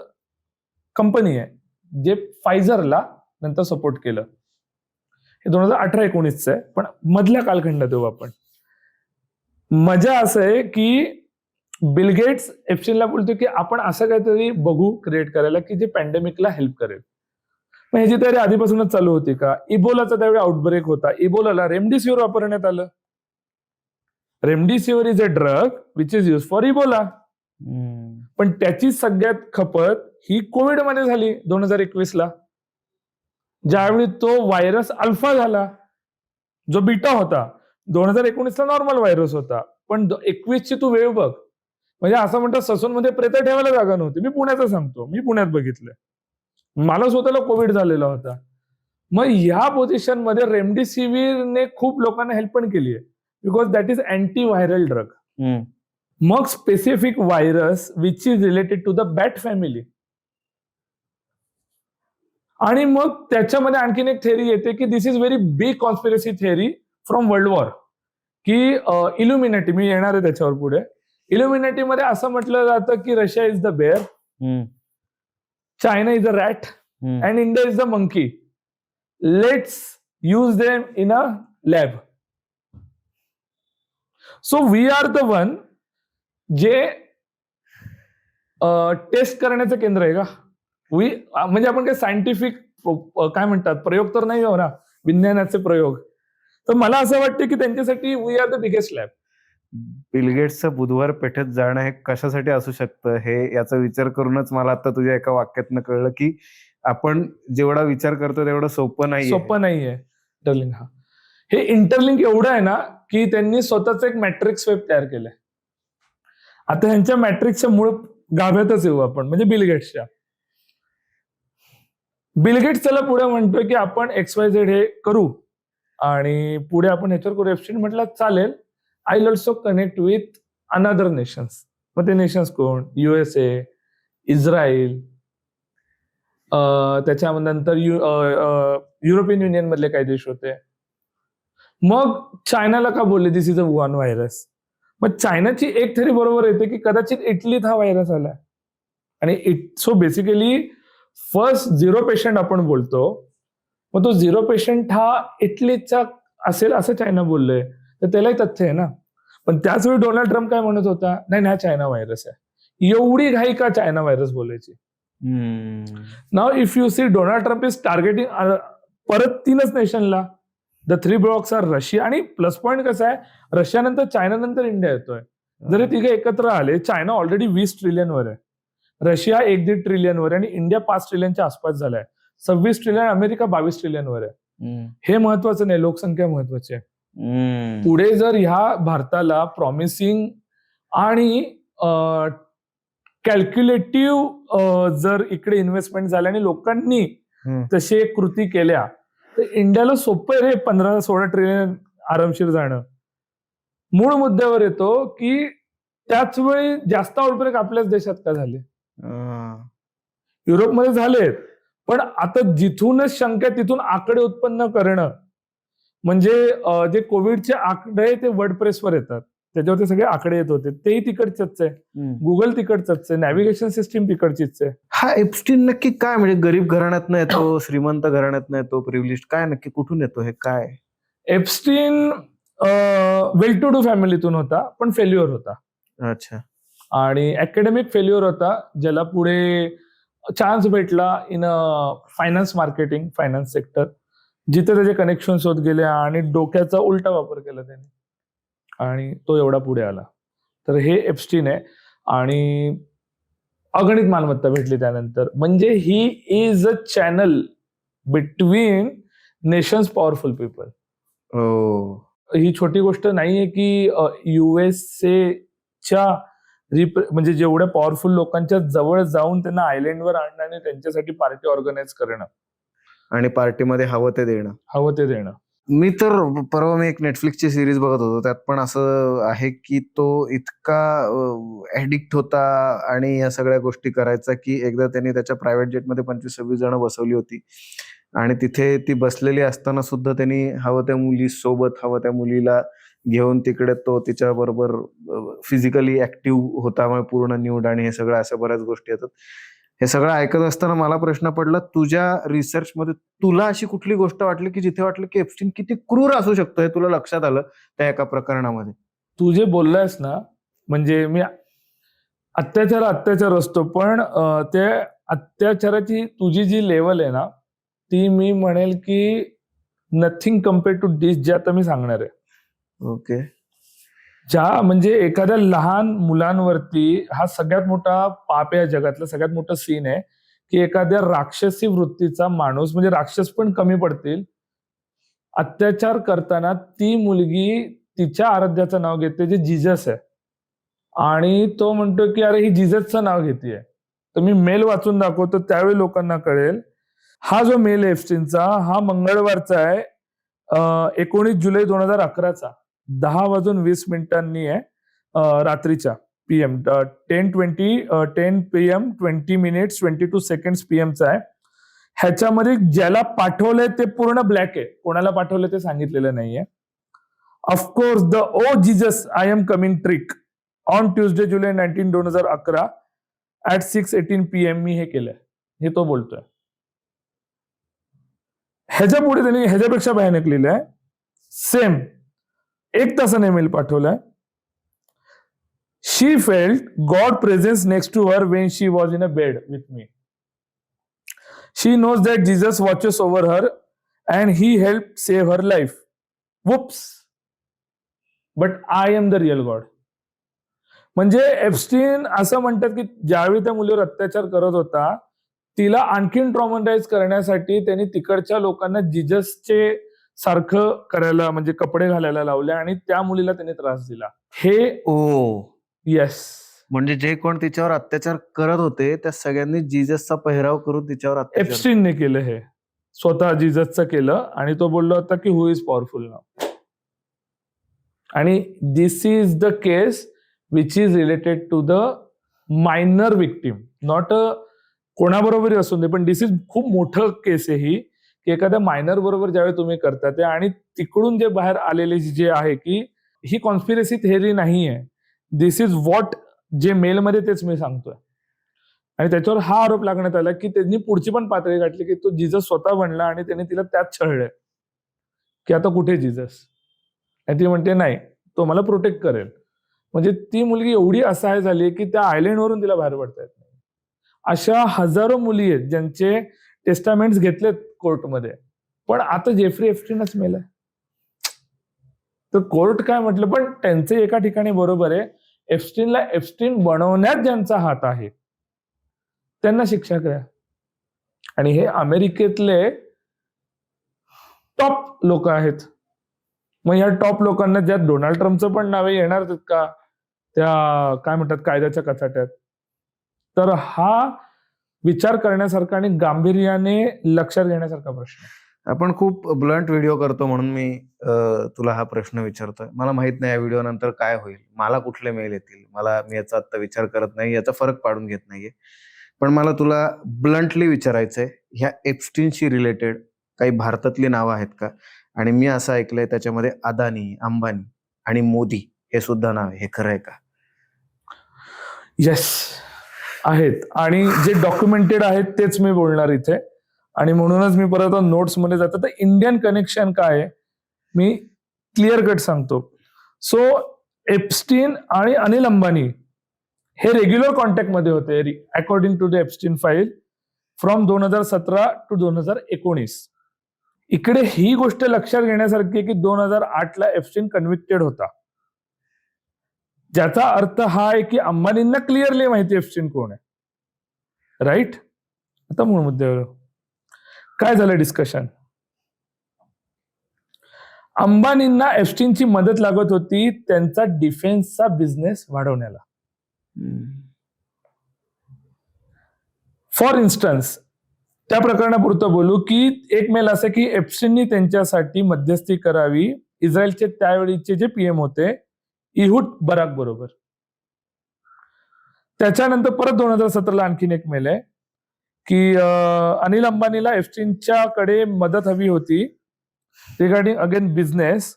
[SPEAKER 1] कंपनी आहे जे फायझरला नंतर सपोर्ट केलं. हे 2018-19 आहे, पण मधल्या कालखंडात येऊ आपण. मजा असं आहे की बिल गेट्स एप्स्टीनला बोलतो की आपण असं काहीतरी बघू क्रिएट करायला की जे पॅन्डेमिकला हेल्प करेल. मग ह्याची तयारी आधीपासूनच चालू होती का? इबोलाचा त्यावेळी आउटब्रेक होता. इबोलाला रेमडेसिवीर वापरण्यात आलं. Remdesivir is a drug which is use for Ebola. पण त्याची सगळ्यात खपत ही कोविडमध्ये झाली 2021ला, ज्यावेळी तो व्हायरस अल्फा झाला. जो बीटा होता 2019ला नॉर्मल व्हायरस होता, पण 21ची तू वेळ बघ. म्हणजे असं म्हणतात ससूनमध्ये प्रेतं ठेवायला जागा नव्हती. मी पुण्याचं सांगतो, मी पुण्यात बघितलंय. मला स्वतःला कोविड झालेला होता. मग ह्या पोझिशनमध्ये रेमडेसिवीरने खूप लोकांना हेल्प पण केली आहे, because that is anti viral drug. मग specific virus which is related to the bat family. आणि मग त्याच्यामध्ये आणखीन एक थेअरी येते की this is very big conspiracy theory from world war, की इल्युमिनाटी, मी येणार आहे त्याच्यावर पुढे. इल्युमिनाटीमध्ये असं म्हटलं जातं की Russia is the bear, China is a rat and India is the monkey. Let's use them in a lab. So we are the one जे टेस्ट करण्याचं केंद्र आहे का? म्हणजे आपण काही सायंटिफिक काय म्हणतात प्रयोग तर नाही हो ना, विज्ञानाचे प्रयोग. तर मला असं वाटतं की त्यांच्यासाठी we are the biggest lab.
[SPEAKER 4] Bill गेट्सचं बुधवार पेठेत जाणं हे कशासाठी असू शकतं, हे याचा विचार करूनच मला आता तुझ्या एका वाक्यातनं कळलं की आपण जेवढा विचार करतो तेवढं सोपं नाहीये.
[SPEAKER 1] इंटरलिंक. हे इंटरलिंक एवढं आहे ना की त्यांनी स्वतःच एक मॅट्रिक्स वेब तयार केलंय. आता ह्यांच्या मॅट्रिक्सच्या मूळ गाभ्यातच येऊ आपण, म्हणजे बिल गेट्सच्या. बिल गेट्स त्याला पुढे म्हणतोय की आपण XYZ हे करू आणि पुढे आपण ह्याच्यावर करू. एप्स्टीन म्हटलं चालेल, I will also connect with another nations. मग ते नेशन्स कोण? USA, इस्रायल, त्याच्यानंतर युरोपियन युनियन मधले काही देश होते. मग चायनाला का बोलले दिस इज अ वुहान व्हायरस? मग चायनाची एक थेरी बरोबर येते की कदाचित इटलीत हा व्हायरस आला. आणि सो बेसिकली फर्स्ट 0 पेशंट आपण बोलतो, मग तो 0 पेशंट हा इटलीचा असेल असं चायना बोललंय, तर त्यालाही तथ्य आहे ना. पण त्याच वेळी डोनाल्ड ट्रम्प काय म्हणत होता, नाही हा चायना व्हायरस आहे. एवढी घाई का चायना व्हायरस बोलायची? Now if you see Donald Trump is targeting परत 3च नेशनला. द 3 ब्लॉक्स आर रशिया, आणि प्लस पॉईंट कसा आहे, रशियानंतर चायनानंतर इंडिया येतोय. जर हे तिघे एकत्र आले, चायना ऑलरेडी 20 ट्रिलियनवर आहे, रशिया 1.5 ट्रिलियनवर आहे आणि इंडिया 5 ट्रिलियनच्या आसपास झालाय. 26 ट्रिलियन, अमेरिका 22 ट्रिलियनवर आहे. हे महत्वाचं नाही, लोकसंख्या महत्वाची आहे. पुढे जर ह्या भारताला प्रॉमिसिंग आणि कॅल्क्युलेटिव्ह जर इकडे इन्व्हेस्टमेंट झाल्या आणि लोकांनी तसे कृती केल्या, तर इंडियाला सोपं आहे रे 15-16 ट्रिलियन आरामशीर जाणं. मूळ मुद्द्यावर येतो की त्याच वेळी जास्त आउटब्रेक आपल्याच देशात का झाले? युरोपमध्ये झालेत, पण आता जिथूनच शंका तिथून आकडे उत्पन्न करणं, म्हणजे जे कोविडचे आकडे ते वर्डप्रेसवर येतात, त्याच्यावरती सगळे आकडे येत होते, तेही तिकडचंच आहे. गुगल तिकडचंच आहे, नॅव्हिगेशन सिस्टीम तिकडचीच आहे.
[SPEAKER 4] हा एप्स्टीन नक्की काय, म्हणजे गरीब घराण्यातनं येतो, श्रीमंत घराण्यातनं येतो, प्रिव्हिलेज काय नक्की कुठून येतो, हे काय?
[SPEAKER 1] एप्स्टीन वेल टू डू फॅमिलीतून होता, पण फेल्युअर होता.
[SPEAKER 4] अच्छा.
[SPEAKER 1] आणि अकॅडमिक फेल्युअर होता, ज्याला पुढे चान्स भेटला in finance marketing, finance sector, जिथे त्याचे कनेक्शन्स होत गेले आणि डोक्याचा उलटा वापर केला त्याने, आणि तो एवढा पुढे आला. तर हे एप्स्टीन आहे. आणि अगणित मालमत्ता भेटली त्यानंतर. म्हणजे he is a channel between nations powerful people. ही छोटी गोष्ट नाहीये की USA म्हणजे जेवढ्या पॉवरफुल लोकांच्या जवळ जाऊन त्यांना आयलंडवर आणणं आणि त्यांच्यासाठी पार्टी ऑर्गनाईज करणं
[SPEAKER 4] आणि पार्टीमध्ये हवं ते देणं. मी परवा एक नेटफ्लिक्सची सिरीज बघत होतो, त्यात पण असं आहे की तो इतका ऍडिक्ट होता आणि या सगळ्या गोष्टी करायचा की एकदा त्यांनी त्याच्या प्रायव्हेट जेटमध्ये 25-26 जण बसवली होती आणि तिथे ती बसलेली असताना सुद्धा त्यांनी हवं त्या मुली सोबत, हवं त्या मुलीला घेऊन तिकडे तो तिच्या बरोबर फिजिकली ऍक्टिव्ह होता, मग पूर्ण न्यूड आणि हे सगळं अशा बऱ्याच गोष्टी येतात. हे सगळं ऐकत असताना मला प्रश्न पडला, तुझ्या रिसर्च मध्ये तुला अशी कुठली गोष्ट वाटली की जिथे वाटलं की एप्स्टीन किती क्रूर असू शकतो हे तुला लक्षात आलं त्या एका प्रकरणामध्ये?
[SPEAKER 1] तू जे बोललायस ना, म्हणजे मी अत्याचार असतो, पण ते अत्याचाराची तुझी जी लेवल आहे ना, ती मी म्हणेल की नथिंग कम्पेअर टू दिस, जे आता मी सांगणार आहे.
[SPEAKER 4] ओके.
[SPEAKER 1] म्हणजे एखाद्या लहान मुलांवरती हा सगळ्यात मोठा पाप आहे, या जगातला सगळ्यात मोठा सीन आहे, की एखाद्या राक्षसी वृत्तीचा माणूस, म्हणजे राक्षस पण कमी पडतील, अत्याचार करताना ती मुलगी तिच्या आराध्याचं नाव घेते, जे जीजस आहे, आणि तो म्हणतो की अरे ही जीजसचं नाव घेतेय. तर मी मेल वाचून दाखवतो, त्यावेळी लोकांना कळेल. हा जो मेल आहे एप्स्टीनचा, हा मंगळवारचा आहे, 19 जुलै 2011चा, 10:20 रात्रीच्या PM, 10 PM 20 minutes 22 seconds PMचा आहे. ह्याच्यामध्ये ज्याला पाठवलंय ते पूर्ण ब्लॅक आहे, कोणाला पाठवलंय ते सांगितलेलं नाहीये. Of course the oh Jesus I am coming trick on Tuesday July 19, 2011 at 6:18 PM मी हे केलंय, हे तो बोलतोय. ह्याच्या पुढे त्यांनी ह्याच्यापेक्षा भयानक लिहिलंय, सेम 1 तासाने मेल पाठवलाय. She felt God presence next to her when she was in a bed with me. She knows that Jesus watches over her and he help save her life. Whoops, but I am the real God. म्हणजे Epstein असं म्हणतात की ज्यावेळी त्या मुलीवर अत्याचार करत होता, तिला आणखीन ट्रॉमटाईज करण्यासाठी त्यांनी तिकडच्या लोकांना जीजसचे सारखं करायला, म्हणजे कपडे घालायला लावले, आणि त्या मुलीला त्यांनी त्रास दिला. हे
[SPEAKER 4] ओ,
[SPEAKER 1] येस,
[SPEAKER 4] म्हणजे जे कोण तिच्यावर अत्याचार करत होते त्या सगळ्यांनी जीजसचा पहिराव करून तिच्यावर अत्याचार.
[SPEAKER 1] एप्स्टीनने केलं, हे स्वतः जीजसचं केलं, आणि तो बोलला होता की हु इज पॉवरफुल नाव. आणि this is the case which is related to the minor victim, not कोणाबरोबरही असून दे, पण दिस इज खूप मोठं केस आहे ही, की एखाद्या मायनर बरोबर ज्यावेळी तुम्ही करता ते, आणि तिकडून जे बाहेर आलेले जे आहे की ही कॉन्स्पिरसी थेअरी नाहीये, दिस इज व्हॉट जे मेलमध्ये तेच मी सांगतोय. आणि त्याच्यावर हा आरोप लागण्यात आला की त्यांनी पुढची पण पातळी गाठली, की तो जीजस स्वतः बनला आणि त्यांनी तिला त्यात छळलंय की आता कुठे जीजस, आणि ती म्हणते नाही, तो मला प्रोटेक्ट करेल. म्हणजे ती मुलगी एवढी असहाय झाली की त्या आयलंडवरून तिला बाहेर पडता येत नाही. अशा हजारो मुली आहेत ज्यांचे टेस्टामेंट्स घेतलेत कोर्टमध्ये, पण आता जेफ्री एप्स्टीनच मेलाय. तर कोर्ट काय म्हटलं, पण त्यांचे एका ठिकाणी बरोबर आहे, एप्स्टीनला एप्स्टीन बनवण्यात ज्यांचा हात आहे त्यांना शिक्षा करा. आणि हे अमेरिकेतले टॉप लोक आहेत. मग या टॉप लोकांना, ज्यात डोनाल्ड ट्रम्पचं पण नावे येणार का त्या काय म्हणतात कायद्याच्या कचाट्यात, तर हा विचार करण्यासारखा आणि गांभीर्याने लक्षात घेण्यासारखा प्रश्न आहे.
[SPEAKER 4] आपण खूप ब्लंट व्हिडिओ करतो म्हणून मी तुला हा प्रश्न विचारतोय. मला माहित नाही या व्हिडिओ नंतर काय होईल, मला कुठले मेल येतील, मी याचा आता विचार करत नाही, याचा फरक पाडून घेत नाहीये. पण मला तुला ब्लंटली विचारायचंय, ह्या एप्स्टीनशी रिलेटेड काही भारतातली नावं आहेत का? आणि मी असं ऐकलंय त्याच्यामध्ये अदानी, अंबानी आणि मोदी हे सुद्धा नाव आहे, हे खरं आहे का?
[SPEAKER 1] येस, आहेत, आणि जे डॉक्युमेंटेड आहेत तेच मी बोलणार इथे. आणि म्हणूनच मी परत नोट्स मध्ये जातो. तर इंडियन कनेक्शन काय आहे मी क्लिअर कट सांगतो. सो एप्स्टीन आणि अनिल अंबानी हे रेग्युलर कॉन्टॅक्ट मध्ये होते according to the Epstein file from 2017 to 2019. इकडे ही गोष्ट लक्षात घेण्यासारखी आहे की 2008ला एप्स्टीन कन्व्हिक्टेड होता, ज्याचा अर्थ हा आहे की अंबानींना क्लिअरली माहिती एप्स्टीन कोण आहे, राईट? आता मूळ मुद्द्यावर काय झालं डिस्कशन. अंबानींना एप्स्टीनची मदत लागत होती त्यांचा डिफेन्सचा बिझनेस वाढवण्याला. फॉर इन्स्टन्स, त्या प्रकरणापुरतं बोलू की एक मेल असं की एप्स्टीननी त्यांच्यासाठी मध्यस्थी करावी इस्रायलचे त्यावेळीचे जे PM होते इहूड बराक बरोबर. त्याच्यानंतर परत 2017ला आणखीन एक मेल आहे की अनिल अंबानीला एप्स्टीनच्याकडे मदत हवी होती regarding again business,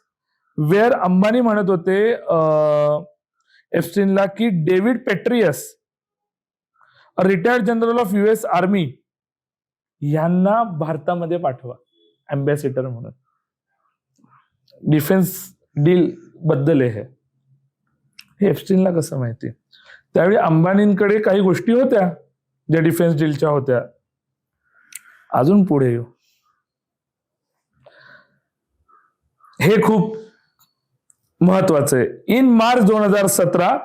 [SPEAKER 1] where Ambani म्हणत होते एप्स्टीनला की David Petraeus, retired general of US army, यांना भारतामध्ये पाठवा अँबॅसेडर म्हणून. डिफेन्स डील बद्दल हे एप्स्टीनला कसं माहिती? त्यावेळी अंबानींकडे काही गोष्टी होत्या ज्या डिफेन्स डीलच्या होत्या. अजून पुढे येऊ, हे खूप महत्वाचं आहे. In March 2017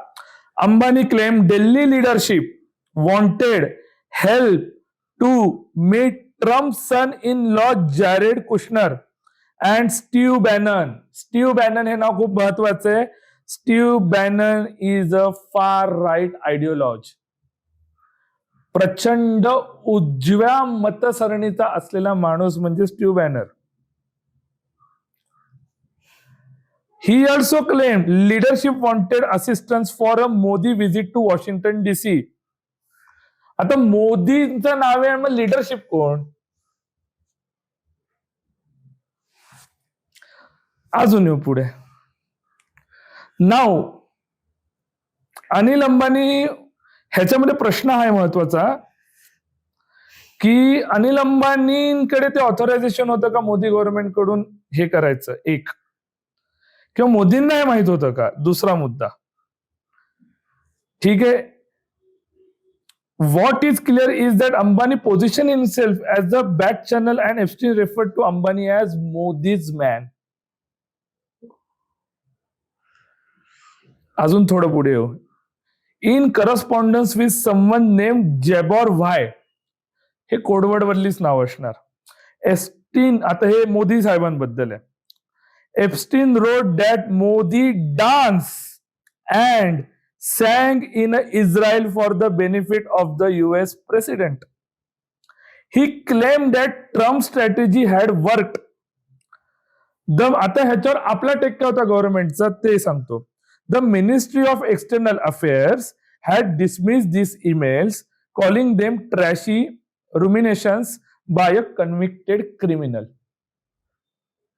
[SPEAKER 1] Ambani claim Delhi leadership wanted help to meet Trump son in law Jared Kushner and Steve Bannon. Steve Bannon हे नाव खूप महत्वाचं आहे. स्टीव्ह बॅनन इज अ फार राईट आयडिओलॉज. प्रचंड उजव्या मतसरणीचा असलेला माणूस म्हणजे Steve banner. He also claimed leadership wanted assistance for a Modi visit to Washington DC. आता मोदींचं नाव आहे, मग लिडरशिप कोण? अजून येऊ पुढे. नाव अनिल अंबानी ह्याच्यामध्ये प्रश्न आहे महत्वाचा की अनिल अंबानींकडे ते ऑथरायझेशन होतं का मोदी गव्हर्नमेंट कडून हे करायचं, एक, किंवा मोदींना हे माहित होतं का? दुसरा मुद्दा. ठीक आहे. What is clear is that Ambani position himself as a back channel and Epstein referred to Ambani as Modi's man. अजून थोडं पुढे येऊ. In correspondence with someone name Jabor Y, हे कोडवर्ड वरलीच नाव असणार. एप्स्टीन, आता हे मोदी साहेबांबद्दल आहे. Epstein wrote that Modi danced and sang in Israel for the benefit of the US president. He claimed that Trump's strategy had worked. आता ह्याच्यावर आपला take काय होता गव्हर्नमेंटचा ते सांगतो. The Ministry of External Affairs had dismissed these emails, calling them trashy ruminations by a convicted criminal.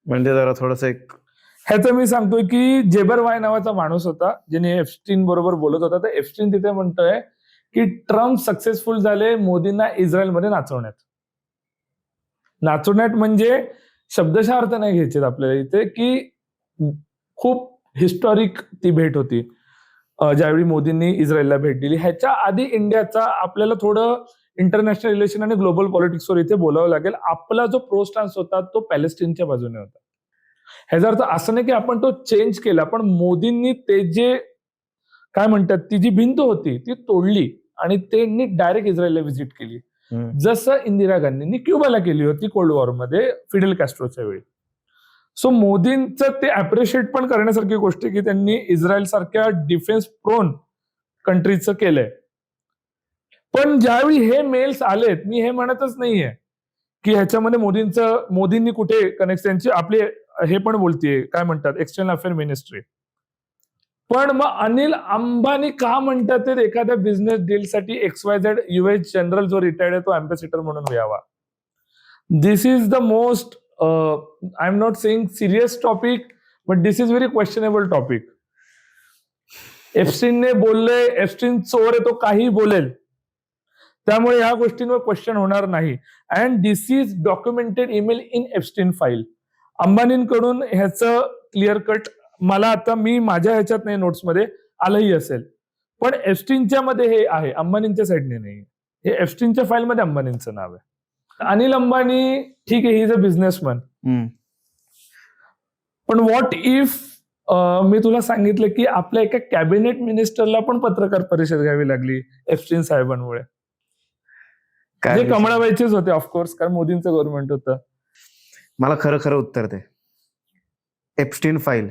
[SPEAKER 4] म्हणजे जरा थोडस एक
[SPEAKER 1] ह्याचं मी सांगतोय की जेबर वाय नावाचा माणूस होता ज्याने एप्स्टीन बरोबर बोलत होता. तर एप्स्टीन तिथे म्हणतोय की ट्रम्प सक्सेसफुल झाले मोदींना इस्रायलमध्ये नाचवण्यात. नाचवण्यात म्हणजे शब्दशः अर्थ नाही घ्यायचे आपल्याला इथे, की खूप हिस्टॉरिक ती भेट होती ज्यावेळी मोदींनी इस्रायलला भेट दिली. ह्याच्या आधी इंडियाचा आपल्याला थोडं इंटरनॅशनल रिलेशन आणि ग्लोबल पॉलिटिक्सवर इथे बोलावं लागेल. आपला जो प्रो स्टान्स होता तो पॅलेस्टीनच्या बाजूने होता. ह्याचा अर्थ असं नाही की आपण तो चेंज केला, पण मोदींनी ते जे काय म्हणतात ती जी भिंत होती ती तोडली आणि त्यांनी डायरेक्ट इस्रायलला व्हिजिट केली, जसं इंदिरा गांधींनी क्युबाला केली होती कोल्ड वॉरमध्ये फिडेल कॅस्ट्रोच्या वेळी. सो मोदींचं ते अप्रिशिएट पण करण्यासारखी गोष्ट आहे की त्यांनी इस्रायल सारख्या डिफेन्स प्रोन कंट्रीचं केलंय. पण ज्यावेळी हे मेल्स आलेत, मी हे म्हणतच नाहीये की ह्याच्यामध्ये मोदींनी कुठे कनेक्ट, त्यांची आपली हे पण बोलतीये काय म्हणतात एक्सटर्नल अफेअर मिनिस्ट्री. पण मग अनिल अंबानी का म्हणतात ते एखाद्या बिझनेस डीलसाठी XYZ US जनरल जो रिटायर्ड आहे तो अँबॅसेडर म्हणून यावा. This is the most I am not saying serious topic, but this is very questionable topic. एप्स्टीनने बोलले, एप्स्टीन चोर आहे, तो काही बोलेल, त्यामुळे ह्या गोष्टींवर क्वेश्चन होणार नाही. And this is documented email in Epstein file. अंबानींकडून ह्याचं क्लिअर कट मला आता मी माझ्या ह्याच्यात नाही नोट्समध्ये आलंही असेल, पण एप्स्टीनच्या मध्ये हे आहे, अंबानींच्या साईडने नाही. हे एप्स्टीनच्या फाईलमध्ये अंबानींचं नाव आहे. अनिल अंबानी ठीक आहे, ही इज अ बिझनेसमॅन, पण व्हॉट इफ मी तुला सांगितलं की आपल्या एका कॅबिनेट मिनिस्टरला पण पत्रकार परिषद घ्यावी लागली एप्स्टीन साहेबांमुळे. जे कमळाबाईचेच होते ऑफकोर्स, कारण मोदींचं गव्हर्नमेंट होतं.
[SPEAKER 4] मला खरं खरं उत्तर दे, एप्स्टीन फाईल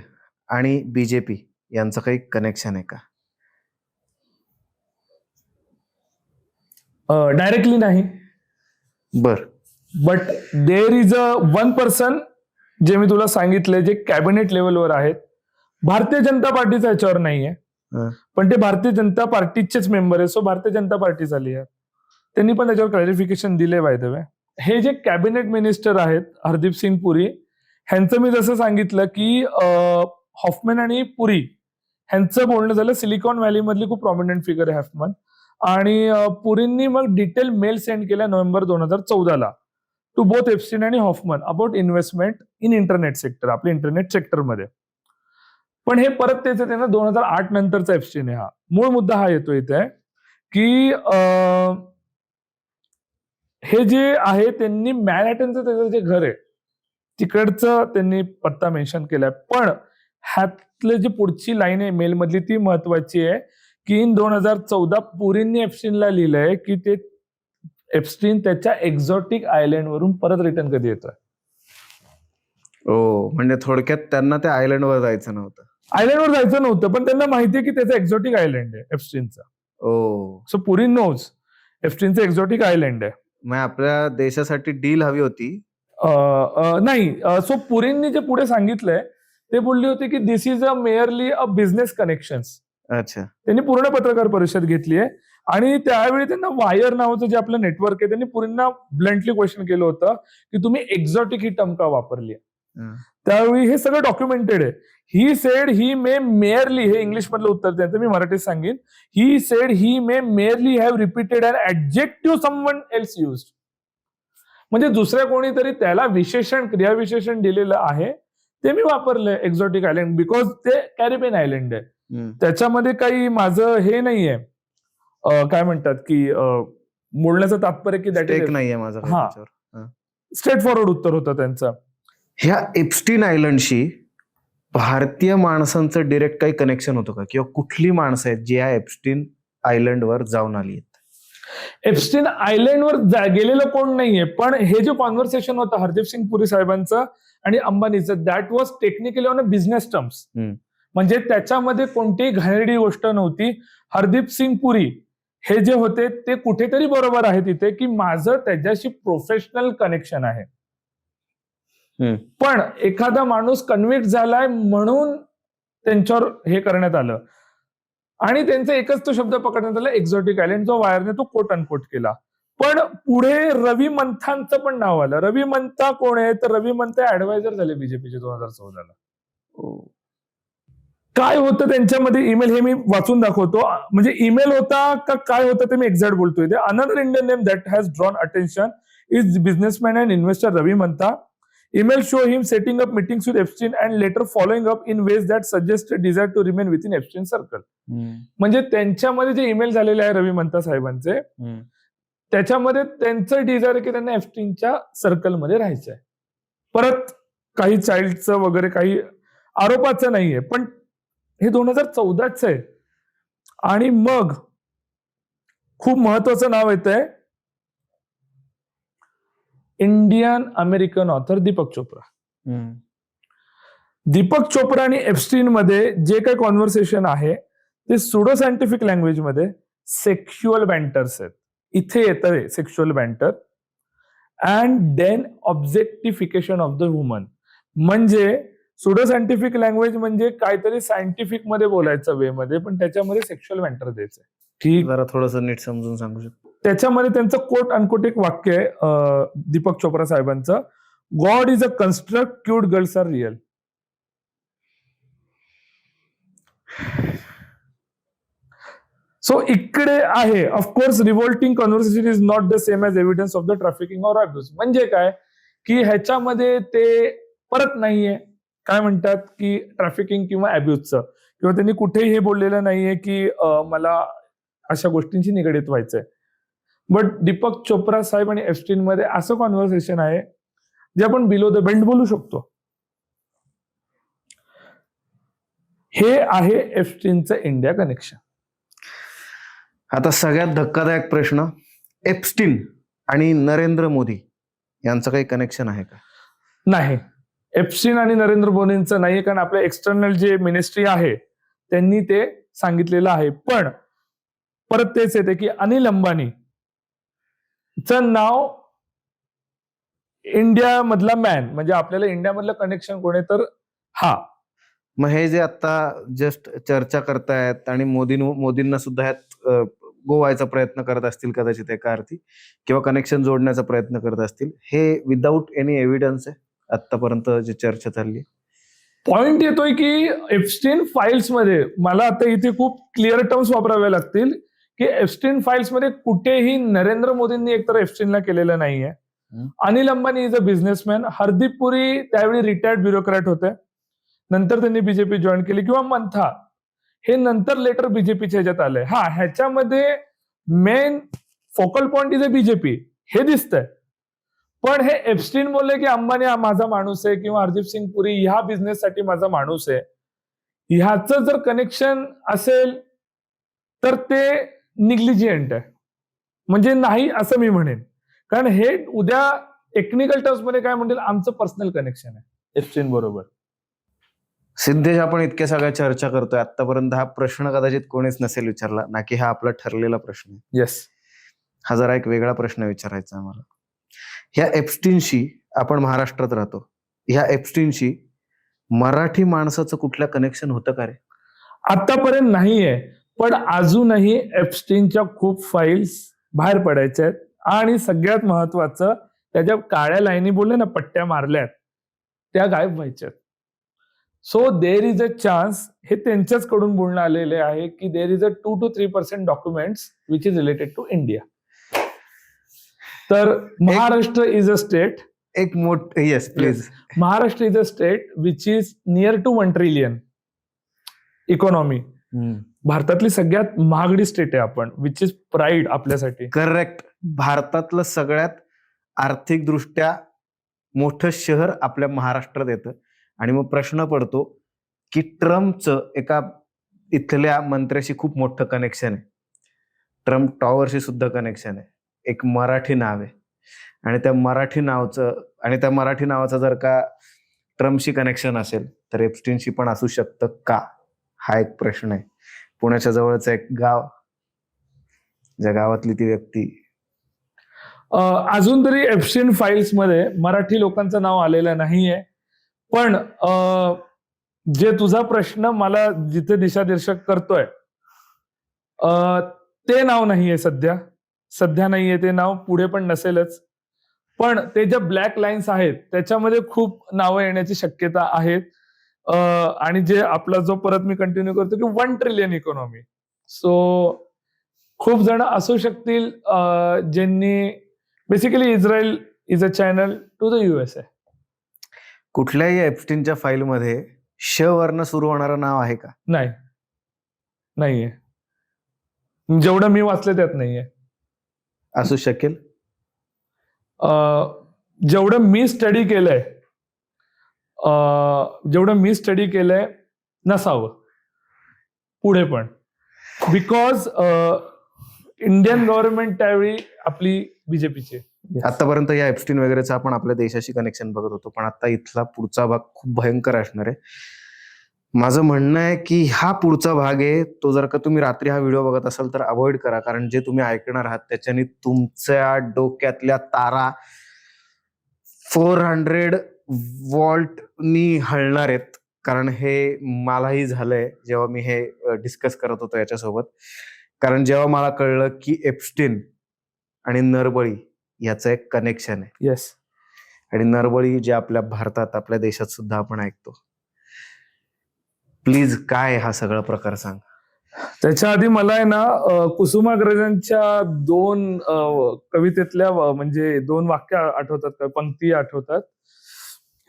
[SPEAKER 4] आणि बीजेपी यांचं काही कनेक्शन आहे का?
[SPEAKER 1] डायरेक्टली नाही,
[SPEAKER 4] बर,
[SPEAKER 1] but there is a one person जे मी तुला सांगितले जे कॅबिनेट लेवलवर आहेत. भारतीय जनता पार्टीचा याच्यावर नाहीये, पण ते भारतीय जनता पार्टीचेच मेंबर आहे. सो भारतीय जनता पार्टी झाली आहे. त्यांनी पण त्याच्यावर क्लॅरिफिकेशन दिले बाय द वे. हे जे कॅबिनेट मिनिस्टर आहेत हरदीप सिंग पुरी, ह्यांचं मी जसं सांगितलं की हॉफमॅन आणि पुरी ह्यांचं बोलणं झालं. सिलिकॉन व्हॅली मधली खूप प्रॉमिनंट फिगर आहे हॉफमॅन. आणि पुरींनी मग डिटेल मेल सेंड केला नोव्हेंबर 2014 टू बोथ एप्स्टीन आणि Hoffman about investment in internet sector, आपल्या इंटरनेट सेक्टरमध्ये. पण हे परत तेच आहे ना, 2008 नंतरचा एप्स्टीन आहे हा. मूळ मुद्दा हा येतो इथे की हे जे आहे त्यांनी मॅनहॅटनचं त्याचं जे घर आहे तिकडचं त्यांनी पत्ता मेन्शन केलाय. पण ह्यातलं जी पुढची लाईन आहे मेलमधली ती महत्वाची आहे की इन 2014 पुरींनी एप्स्टीनला लिहिलंय की ते एप्स्टीन त्याच्या एक्झॉटिक आयलंड वरून परत रिटर्न कधी येतोय.
[SPEAKER 4] म्हणजे थोडक्यात त्यांना त्या आयलंडवर जायचं नव्हतं.
[SPEAKER 1] आयलंडवर जायचं नव्हतं, पण त्यांना माहितीये की त्याचं एक्झॉटिक आयलंड आहे एप्स्टीनचा. सो पुरी नोज एप्स्टीनचं एक्झॉटिक आयलंड आहे.
[SPEAKER 4] मग आपल्या देशासाठी डील हवी होती.
[SPEAKER 1] नाही, सो पुरींनी जे पुढे सांगितलंय ते बोलली होती की this is a merely a business connections.
[SPEAKER 4] अच्छा.
[SPEAKER 1] त्यांनी पूर्ण पत्रकार परिषद घेतली आहे आणि त्यावेळी त्यांना वायर नावाचं जे आपलं नेटवर्क आहे त्यांनी पुरींना ब्लंटली क्वेश्चन केलं होतं की तुम्ही एक्झॉटिक ही टर्म का वापरली. त्यावेळी हे सगळं डॉक्युमेंटेड आहे. He said he may merely, हे इंग्लिश मधलं उत्तर द्यायचं मी मराठीत सांगेन. He said he may merely have repeated an adjective someone else used. म्हणजे दुसऱ्या कोणीतरी त्याला विशेषण, क्रियाविशेषण दिलेलं आहे ते मी वापरलंय एक्झॉटिक आयलंड बिकॉज ते कॅरिबियन आयलंड आहे. त्याच्यामध्ये काही माझं हे नाहीये, काय म्हणतात की बोलण्याचं तात्पर्य की दॅट इज
[SPEAKER 4] नाहीये माझं.
[SPEAKER 1] हा, स्ट्रेट फॉरवर्ड उत्तर होतं त्यांचं.
[SPEAKER 4] ह्या एप्स्टीन आयलंडशी भारतीय माणसांचं डिरेक्ट काही कनेक्शन होतं का, किंवा कुठली माणसं आहेत जी या एप्स्टीन आयलंडवर जाऊन आली आहेत?
[SPEAKER 1] एप्स्टीन आयलंडवर गेलेलं कोण नाहीये, पण हे जे कॉन्व्हर्सेशन होतं हरदीप सिंग पुरी साहेबांचं आणि अंबानीचं, that was technically on a business terms. म्हणजे त्याच्यामध्ये कोणतीही घाणेरडी गोष्ट नव्हती. हरदीप सिंग पुरी हे जे होते ते कुठेतरी बरोबर आहे तिथे की माझं त्याच्याशी प्रोफेशनल कनेक्शन आहे. पण एखादा माणूस कन्व्हिक्ट झालाय म्हणून त्यांच्यावर हे करण्यात आलं आणि त्यांचा एकच तो शब्द पकडण्यात आला एक्झॉटिक आयलंड, जो वायरने तो कोट अनकोट केला. पण पुढे रवी मंथांचं पण नाव आलं. रवी मंथा कोण आहे तर रवी मंथा ऍडवायझर झाले बीजेपीचे 2014ला. काय होतं त्यांच्यामध्ये ईमेल हे मी वाचून दाखवतो. म्हणजे ईमेल होता का काय होतं ते मी एक्झॅक्ट बोलतोय. Another Indian name that has drawn attention is businessman and investor Ravi Mantha. Email show him setting up meetings with Epstein and later following up in ways that suggest a desire to remain within Epstein circle. म्हणजे त्यांच्यामध्ये जे email झालेले आहे रवी मंथा साहेबांचे, त्याच्यामध्ये त्यांचं Dzire की त्यांना एप्स्टीनच्या सर्कलमध्ये राहायचं आहे. परत काही चाइल्डचं वगैरे काही आरोपाचं नाहीये, पण हे 2014च आहे. आणि मग खूप महत्वाचं नाव येतंय Indian American author Deepak Chopra. Deepak Chopra आणि एप्स्टीन मध्ये जे काही कॉन्व्हर्सेशन आहे ते सुडो सायंटिफिक लँग्वेज मध्ये सेक्शुअल बँटर्स आहेत. इथे येतं sexual banter and then objectification of the woman. म्हणजे सुडो सायंटिफिक लँग्वेज म्हणजे काहीतरी सायंटिफिक मध्ये बोलायचं वे मध्ये, पण त्याच्यामध्ये सेक्शुअल बँटर द्यायचं. ठीक,
[SPEAKER 4] जरा थोडंसं नीट समजून सांगू शकतो? त्याच्यामध्ये
[SPEAKER 1] त्यांचं कोट अनकोट एक वाक्य आहे दीपक चोप्रा साहेबांचं, God is a construct, cute girls are real. So इकडे आहे of course revolting conversation is not the same as evidence of the trafficking or abuse. म्हणजे काय की ह्याच्यामध्ये ते परत नाहीये काय म्हणतात की ट्रॅफिकिंग किंवा अब्यूजचं, किंवा त्यांनी कुठेही हे बोललेलं नाहीये की मला अशा गोष्टींची निगडीत व्हायचंय. बट दीपक चोप्रा साहेब आणि एप्स्टीन मध्ये असं कॉन्व्हर्सेशन आहे जे आपण बिलो द बेल्ट बोलू शकतो. हे आहे एप्स्टीनचं इंडिया कनेक्शन.
[SPEAKER 4] आता सगळ्यात धक्कादायक प्रश्न, एप्स्टीन आणि नरेंद्र मोदी यांचं काही कनेक्शन आहे का?
[SPEAKER 1] नाही, एप्स्टीन आणि नरेंद्र मोदींचं नाही, कारण आपल्या एक्सटर्नल जे मिनिस्ट्री आहे त्यांनी ते सांगितलेलं आहे. पण परत तेच येते की अनिल अंबानी चं नाव इंडिया मधला मॅन, म्हणजे आपल्याला इंडिया मधलं कनेक्शन कोण आहे तर हा.
[SPEAKER 4] मग हे जे आता जस्ट चर्चा करतायत आणि मोदींना सुद्धा ह्यात गोवायचा प्रयत्न करत असतील कदाचित एका अर्थी, किंवा कनेक्शन जोडण्याचा प्रयत्न करत असतील. हे विदाऊट एनी एव्हिडन्स आहे आतापर्यंत जी चर्चा चालली.
[SPEAKER 1] पॉइंट येतोय की एप्स्टीन फाईल्स मध्ये, मला आता इथे खूप क्लिअर टर्म्स वापरावे लागतील, की एप्स्टीन फाईल्स मध्ये कुठेही नरेंद्र मोदींनी एकतर एप्स्टीनला केलेलं नाहीये. Anil Ambani is a businessman. Hardeep Puri त्यावेळी रिटायर्ड ब्युरोक्रॅट होते, नंतर त्यांनी बीजेपी जॉईन केली, किंवा मंथा हे नंतर लेटर बीजेपीच्या ह्याच्यात आलंय. ह्याच्यामध्ये main focal point is a BJP हे दिसतंय. पण हे एप्स्टीन बोलले की अंबानी हा माझा माणूस आहे, किंवा हरदीप सिंग पुरी ह्या बिझनेससाठी माझा माणूस आहे, ह्याचं जर कनेक्शन असेल तर ते निग्लिजियंट आहे, म्हणजे नाही असं मी म्हणेन. कारण हे उद्या टेक्निकल टर्म्स मध्ये काय म्हणतील, आमचं पर्सनल कनेक्शन आहे एप्स्टीन बरोबर.
[SPEAKER 4] सिद्धेश, आपण इतक्या सगळ्या चर्चा करतोय, आतापर्यंत हा प्रश्न कदाचित कोणीच नसेल विचारला, ना की हा आपला ठरलेला प्रश्न आहे.
[SPEAKER 1] येस,
[SPEAKER 4] हा जरा एक वेगळा प्रश्न विचारायचा आम्हाला. ह्या एप्स्टीनशी, आपण महाराष्ट्रात राहतो, ह्या एप्स्टीनशी मराठी माणसाचं कुठलं कनेक्शन होतं का रे?
[SPEAKER 1] आतापर्यंत नाहीये, पण अजूनही एप्स्टीनच्या खूप फाईल्स बाहेर पडायच्या आहेत. आणि सगळ्यात महत्वाचं, त्याच्या काळ्या लाईनी बोलले ना, पट्ट्या मारल्यात, त्या गायब व्हायच्यात. So there is a chance, हे त्यांच्याच कडून बोलणं आलेले आहे, की there is a 2 to 3% documents which is related to India. तर महाराष्ट्र इज अ स्टेट,
[SPEAKER 4] एक yes please.
[SPEAKER 1] Maharashtra is a state which is near to 1 trillion economy. भारतातली सगळ्यात महागडी स्टेट आहे आपण, विच इज प्राईड आपल्यासाठी.
[SPEAKER 4] करेक्ट. भारतातलं सगळ्यात आर्थिकदृष्ट्या मोठं शहर आपल्या महाराष्ट्रात येतं. आणि मग प्रश्न पडतो की ट्रम्पचं एका इथल्या मंत्र्याशी खूप मोठं कनेक्शन आहे, ट्रम्प टॉवरशी सुद्धा कनेक्शन आहे, एक मराठी नाव आहे, आणि त्या मराठी नावाचं जर का ट्रम्पशी कनेक्शन असेल तर एप्स्टीनशी पण असू शकतं का? हा एक प्रश्न आहे. पुण्याच्या जवळचं एक गाव, ज्या गावातली ती व्यक्ती.
[SPEAKER 1] अजून तरी एप्स्टीन फाईल्स मध्ये मराठी लोकांचं नाव आलेलं नाहीये. पण जे तुझा प्रश्न मला जिथे दिशादर्शक करतोय, ते नाव नाहीये सध्या नाहीये ते नाव, पुढे पण नसेलच. पण ते ज्या ब्लॅक लाईन्स आहेत त्याच्यामध्ये खूप नावं येण्याची शक्यता आहेत. आणि जे आपला जो परत मी कंटिन्यू करतो की 1 trillion इकॉनॉमी. सो खूप जण असू शकतील ज्यांनी, basically Israel is a channel to the USA.
[SPEAKER 4] कुठल्याही एप्स्टीनच्या फाईलमध्ये श वर्ण सुरू होणारं नाव आहे का?
[SPEAKER 1] नाहीये. जेवढं मी वाचलं त्यात नाहीये.
[SPEAKER 4] असू शकेल?
[SPEAKER 1] जेवढं मी स्टडी केलंय नसावं पुढे पण, बिकॉज इंडियन गव्हर्नमेंट त्यावेळी आपली बीजेपीची.
[SPEAKER 4] आतापर्यंत या एप्स्टीन वगैरेचं आपण आपल्या देशाशी कनेक्शन बघत होतो, पण आता इथला पुढचा भाग खूप भयंकर असणार आहे. माझं म्हणणं आहे की हा पुढचा भाग आहे तो, जर का तुम्ही रात्री हा व्हिडिओ बघत असाल तर अवॉइड करा, कारण जे तुम्ही ऐकणार आहात त्याच्याने तुमच्या डोक्यातल्या तारा 400 वॉल्टनी हलणार आहेत. कारण हे मलाही झालंय जेव्हा मी हे डिस्कस करत होतो याच्यासोबत. कारण जेव्हा मला कळलं की एप्स्टीन आणि नरबळी याचं एक कनेक्शन आहे.
[SPEAKER 1] येस.
[SPEAKER 4] आणि नरबळी जे आपल्या भारतात, आपल्या देशात सुद्धा आपण ऐकतो. प्लीज, काय हा सगळा प्रकार सांग.
[SPEAKER 1] त्याच्या आधी मला आहे ना, कुसुमाग्रजांच्या 2 कवितेतल्या म्हणजे 2 वाक्य आठवतात, पंक्ती आठवतात.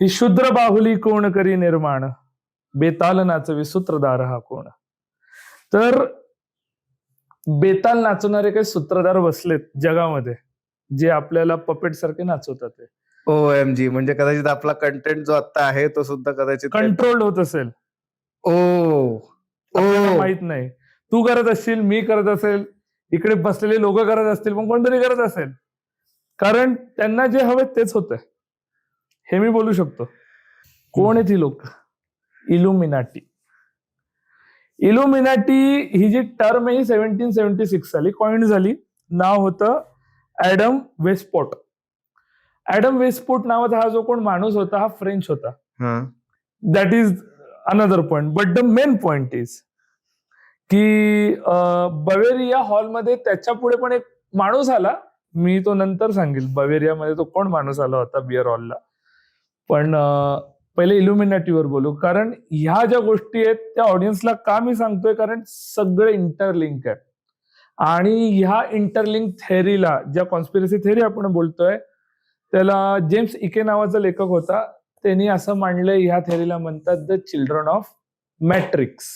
[SPEAKER 1] ही शूद्र बाहुली कोण करी निर्माण, बेताल नाचवी सूत्रधार हा कोण. तर बेताल नाचवणारे काही सूत्रधार बसलेत जगामध्ये, जे आपल्याला पपेट सारखे नाचवतात.
[SPEAKER 4] OMG, म्हणजे कदाचित आपला कंटेंट जो आता आहे तो सुद्धा कदाचित
[SPEAKER 1] कंट्रोल होत असेल. माहित नाही, तू करत असशील, मी करत असेल, इकडे बसलेले लोक करत असतील, पण कोणतरी करत असेल. कारण त्यांना जे हवे तेच होतंय, हे मी बोलू शकतो. कोण आहेत ही लोक? इल्युमिनाटी. ही जी टर्म आहे 1776 साली कॉइन झाली. नाव होतं ऍडम वेस्टपोर्ट. ऍडम वेस्टपोर्ट नावाचा हा जो कोण माणूस होता हा फ्रेंच होता. That is another point, but the main point is की बवेरिया हॉलमध्ये त्याच्या पुढे पण एक माणूस आला. मी तो नंतर सांगेल बवेरियामध्ये तो कोण माणूस आला होता बिअर हॉलला. पण पहिले इल्युमिनाटीवर बोलू, कारण ह्या ज्या गोष्टी आहेत त्या ऑडियन्सला का मी सांगतोय, कारण सगळे इंटरलिंक आहे. आणि ह्या इंटरलिंक थेअरीला, ज्या कॉन्स्पिरसी थेअरी आपण बोलतोय, त्याला जेम्स इके नावाचा लेखक होता, त्यांनी असं मांडलंय, ह्या थेअरीला म्हणतात the children of matrix.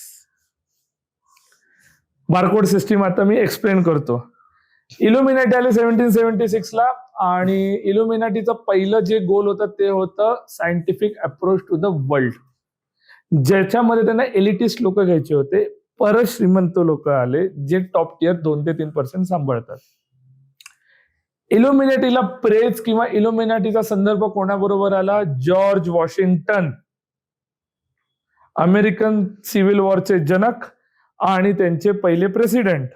[SPEAKER 1] Barcode system आता मी एक्सप्लेन करतो. इल्युमिनाटी आले 1776 ला, आणि इल्युमिनाटीचं पहिलं जे गोल होतं ते होतं scientific approach to the world, ज्याच्यामध्ये त्यांना एलिटिस्ट लोक घ्यायचे होते. परत श्रीमंत लोक आले जे टॉप टियर 2 ते 3% सांभाळतात. इल्युमिनाटीला प्रेज किंवा इल्युमिनाटीचा संदर्भ कोणाबरोबर आला? जॉर्ज वॉशिंग्टन, अमेरिकन सिव्हिल वॉरचे जनक आणि त्यांचे पहिले प्रेसिडेंट.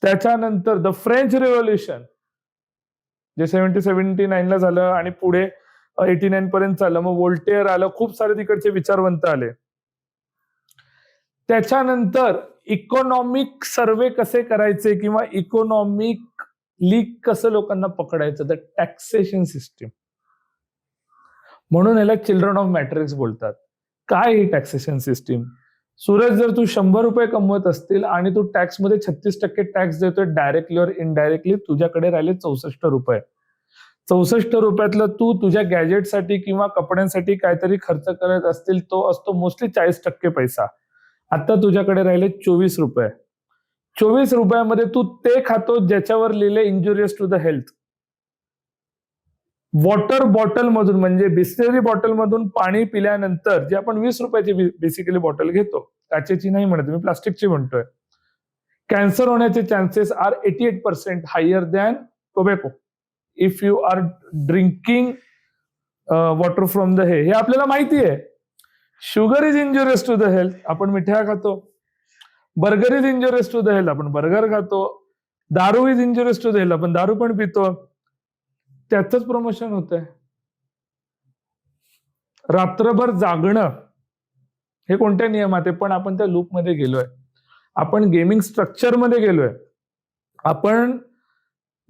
[SPEAKER 1] त्याच्यानंतर द फ्रेंच रिव्होल्युशन, जे 1779 ला झालं आणि पुढे 89 पर्यंत चाललं. मग वोल्टेअर आलं, खूप सारे तिकडचे विचारवंत आले. त्याच्यानंतर इकॉनॉमिक सर्वे कसे करायचे किंवा इकॉनॉमिक लीक कसं लोकांना पकडायचं, द टॅक्सेशन सिस्टीम. म्हणून याला चिल्ड्रन ऑफ मॅट्रिक्स बोलतात. काय ही टॅक्सेशन सिस्टीम? सूरज, जर तू 100 रुपये कमवत असतील आणि तू टॅक्समध्ये 36% टॅक्स देतोय डायरेक्टली और इनडायरेक्टली, तुझ्याकडे राहिले 64 रुपये. 64 रुपयातलं तू तुझ्या गॅजेटसाठी किंवा कपड्यांसाठी काहीतरी खर्च करत असतील, तो असतो मोस्टली 40% पैसा. आता तुझ्याकडे राहिले 24 रुपये. 24 रुपयामध्ये तू ते खातो ज्याच्यावर लिहिले injurious to the health. Water bottle मधून, म्हणजे बिस्लरी बॉटल मधून पाणी पिल्यानंतर, जे आपण 20 रुपयाची बेसिकली बॉटल घेतो, काचेची नाही म्हणत मी, प्लास्टिकची म्हणतोय, कॅन्सर होण्याचे chances are 88% higher than tobacco if you are drinking water from the हे आपल्याला माहिती आहे. Sugar is injurious to the health, आपण मिठ्या खातो. Burger is injurious to the health, आपण बर्गर खातो. दारू is injurious to the health, आपण दारू पण पितो. त्याचंच प्रमोशन होतंय. रात्रभर जागणं हे कोणत्या नियमात आहे? पण आपण त्या लूपमध्ये गेलोय. आपण गेमिंग स्ट्रक्चरमध्ये गेलोय. आपण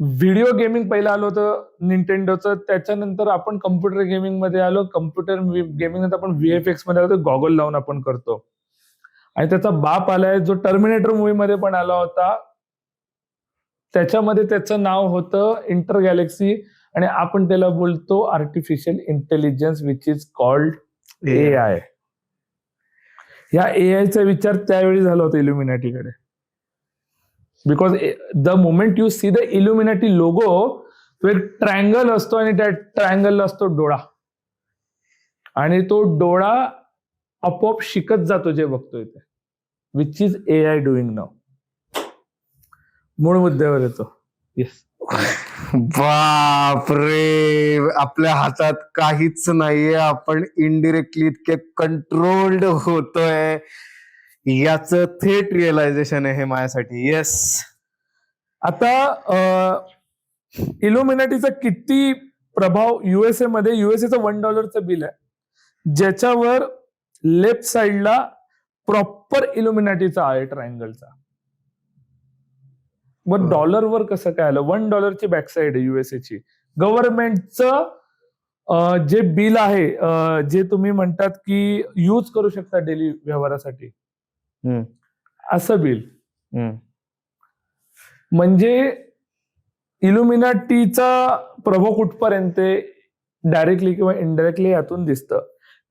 [SPEAKER 1] व्हिडिओ गेमिंग पहिलं आलो होतं निंटेंडोचं, त्याच्यानंतर आपण कम्प्युटर गेमिंग मध्ये आलो. कम्प्युटर गेमिंग नंतर आपण VFX मध्ये आलो, गॉगल लावून आपण करतो. आणि त्याचा बाप आलाय जो टर्मिनेटर मूवी मध्ये पण आला होता, त्याच्यामध्ये त्याचं नाव होतं इंटर गॅलेक्सी, आणि आपण त्याला बोलतो artificial intelligence, which is called AI. या AIचा विचार त्यावेळी झाला होता इल्युमिनाटीकडे. Because the moment you see the Illuminati logo, तो एक ट्रायंगल असतो आणि त्या ट्रायंगलला असतो डोळा, आणि तो डोळा आपोआप शिकत जातो जे बघतोय ते, विच इज AI डुईंग नाव. मूळ मुद्द्यावर येतो. येस.
[SPEAKER 4] बापरे, आपल्या हातात काहीच नाहीये, आपण इनडिरेक्टली इतके कंट्रोल्ड होतोय, याच थेट रिअलायझेशन आहे हे माझ्यासाठी. येस.
[SPEAKER 1] आता इल्युमिनाटीचा किती प्रभाव USA मध्ये, USAचं $1 बिल आहे, ज्याच्यावर लेफ्ट साइडला प्रॉपर इल्युमिनाटीचा आहे ट्रायंगलचा. मग डॉलरवर कसं काय आलं? $1 बॅक साइड आहे USAची. गव्हर्नमेंटचं जे बिल आहे, जे तुम्ही म्हणतात की यूज करू शकता डेली व्यवहारासाठी, असं बिल. म्हणजे इल्युमिनाटीचा प्रभाव कुठपर्यंत डायरेक्टली किंवा इनडायरेक्टली यातून दिसतं.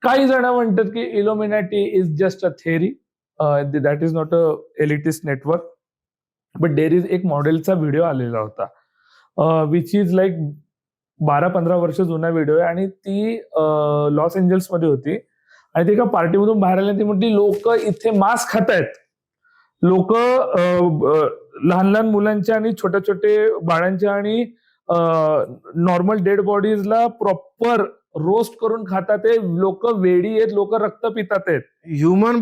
[SPEAKER 1] काही जण म्हणतात की Illuminati is just a theory, that is not a elitist network, but there is एक मॉडेलचा व्हिडिओ आलेला होता, विच इज लाईक 12-15 वर्ष जुना व्हिडिओ आहे, आणि ती लॉस एंजल्स मध्ये होती. आणि ती एका पार्टीमधून बाहेर आली, ती म्हटली लोक इथे मांस खात आहेत, लोक लहान लहान मुलांच्या आणि छोट्या छोटे बाळांच्या आणि नॉर्मल डेड बॉडीजला प्रॉपर रोस्ट करून खातात. लोक वेडी आहेत, लोक रक्त पितात आहेत, ह्युमन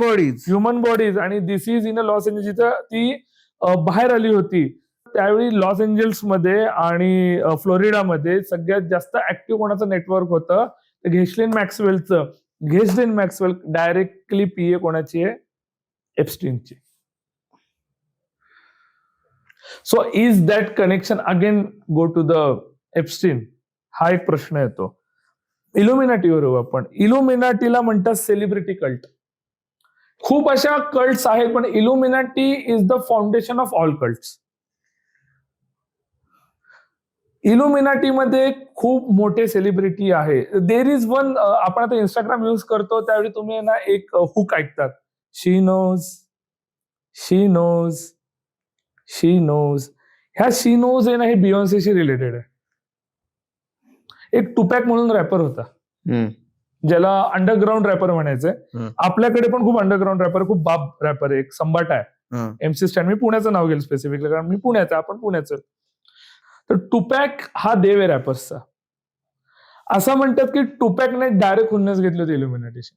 [SPEAKER 1] बॉडीज. आणि this is in a Los Angeles. ती बाहेर आली होती. त्यावेळी लॉस एंजल्स मध्ये आणि फ्लोरिडामध्ये सगळ्यात जास्त ऍक्टिव्ह कोणाचं नेटवर्क होतं? घेस्लिन मॅक्सवेलचं. घेस्लिन मॅक्सवेल डायरेक्टली PA कोणाची आहे? एप्स्टीनची. So is that connection again go to the Epstein? हा एक प्रश्न येतो. इल्युमिनाटीवर येऊ आपण. इल्युमिनाटीला म्हणतात सेलिब्रिटी कल्ट. खूप अशा कल्ट्स आहेत, पण Illuminati is the foundation of all cults. इल्युमिनाटीमध्ये खूप मोठे सेलिब्रिटी आहे. देर इज वन, आपण आता इंस्टाग्राम यूज करतो त्यावेळी तुम्ही ना एक हुक ऐकतात, शी नोज, शी नोज, शी नोज. ह्या शी नोज आहे ना, हे बियॉन्सेशी रिलेटेड आहे. एक टुपॅक म्हणून रॅपर होता, ज्याला अंडरग्राऊंड रॅपर म्हणायचंय. आपल्याकडे पण खूप अंडरग्राऊंड रॅपर, खूप बाप रॅपर आहे. एक संबाट आहे, MC स्टॅन. मी पुण्याचं नाव घेईल स्पेसिफिकली, कारण मी पुण्याचं, आपण पुण्याचं. तर टुपॅक हा देव आहे रॅपर्सचा. असं म्हणतात की टुपॅकने डायरेक्ट हुन्नस घेतली होती इल्युमिनाटीशी.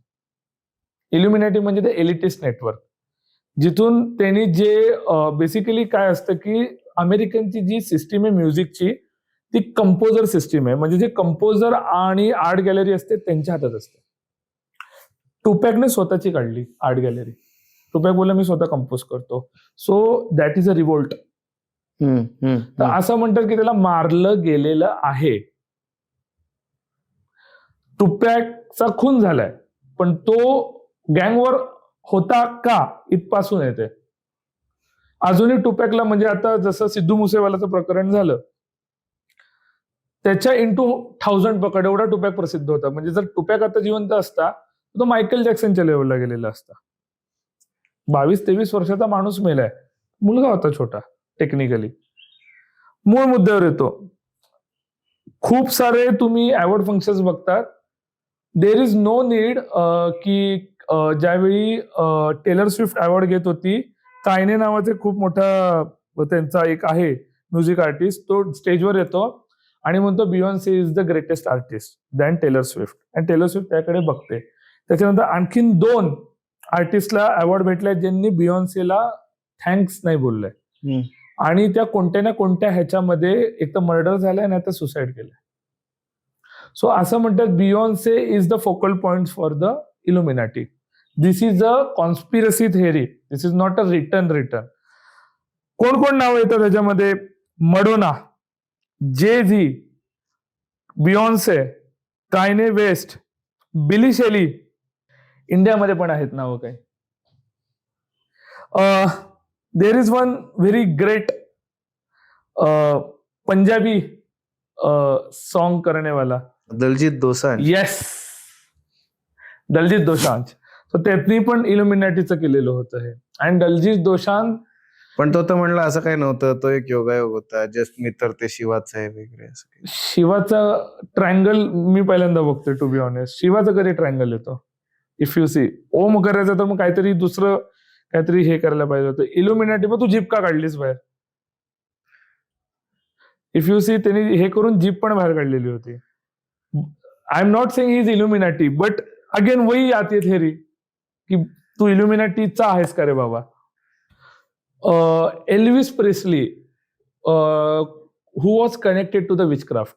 [SPEAKER 1] इल्युमिनाटी म्हणजे ते एलिटिस्ट नेटवर्क, जिथून त्यांनी जे बेसिकली काय असतं की अमेरिकनची जी सिस्टीम आहे म्युझिकची, ती कंपोजर सिस्टीम आहे. म्हणजे जे कंपोजर आणि आर्ट गॅलरी असते त्यांच्या हातात असते. टुपॅकने स्वतःची काढली आर्ट गॅलरी. टुपॅक बोलला मी स्वतः कंपोज करतो. So that is a revolt. तर असं म्हणतात की त्याला मारलं गेलेलं आहे. टुपॅकचा खून झालाय, पण तो गँगवर होता का इथपासून येते. अजूनही टुपॅकला, म्हणजे आता जसं सिद्धू मुसेवालाचं प्रकरण झालं, त्याच्या इंटू 1000 पकड एवढा टुपॅक प्रसिद्ध होता. म्हणजे जर टुपॅक आता जिवंत असता तर तो मायकेल जॅक्सनच्या लेवलला गेलेला असता. 22-23 वर्षाचा माणूस मेलाय, मुलगा होता छोटा टेक्निकली. मूळ मुद्द्यावर येतो. खूप सारे तुम्ही अवॉर्ड फंक्शन्स बघतात, देर इज नो नीड की ज्यावेळी टेलर स्विफ्ट अवॉर्ड घेत होती, कायने नावाचे खूप मोठा त्यांचा एक आहे म्युझिक आर्टिस्ट, तो स्टेजवर येतो आणि म्हणतो Beyonce is the greatest artist than Taylor Swift. आणि टेलर स्विफ्ट त्याकडे बघते. त्याच्यानंतर आणखीन 2 आर्टिस्टला अवॉर्ड भेटलाय ज्यांनी बियॉन्सेला थँक्स नाही बोललंय. आणि त्या कोणत्या ना कोणत्या ह्याच्यामध्ये एक तर मर्डर झालाय, नाही तर सुसाईड केलंय. सो असं म्हणतात Beyonce is the focal point for the illuminati. This is a conspiracy theory, this is not a return. कोण कोण नाव येतं त्याच्यामध्ये? Madonna, Jay Z, Beyonce, Kanye West, Billie शेली. इंडियामध्ये पण आहेत नावं काही. There is one very great Punjabi song करने वाला,
[SPEAKER 4] दलजीत दोसांझ.
[SPEAKER 1] येस, दलजीत दोसांझ. तर त्यांनी पण इल्युमिनाटीचं केलेलं होतं हे. आणि दलजीत दोसांझ
[SPEAKER 4] पण तो तर म्हणला असं काही नव्हतं, तो एक योगायोग होता, जस्ट मी तर ते शिवाचं आहे वगैरे असं.
[SPEAKER 1] शिवाचा ट्रायंगल मी पहिल्यांदा बघतोय, टू बी ऑनेस्ट. शिवाचा कधी ट्रायंगल येतो? इफ यू सी, ओम करायचं तर मग काहीतरी दुसरं काहीतरी हे करायला पाहिजे होतं. इल्युमिनाटी मग तू जीप का काढलीस बाहेर? इफ यू सी, त्यांनी हे करून जीप पण बाहेर काढलेली होती. I am not saying he is illuminati, but again वही आती थेरी की तू इल्युमिनाटीचा आहेस का रे बाबा. Elvis Presley who was connected to the witchcraft.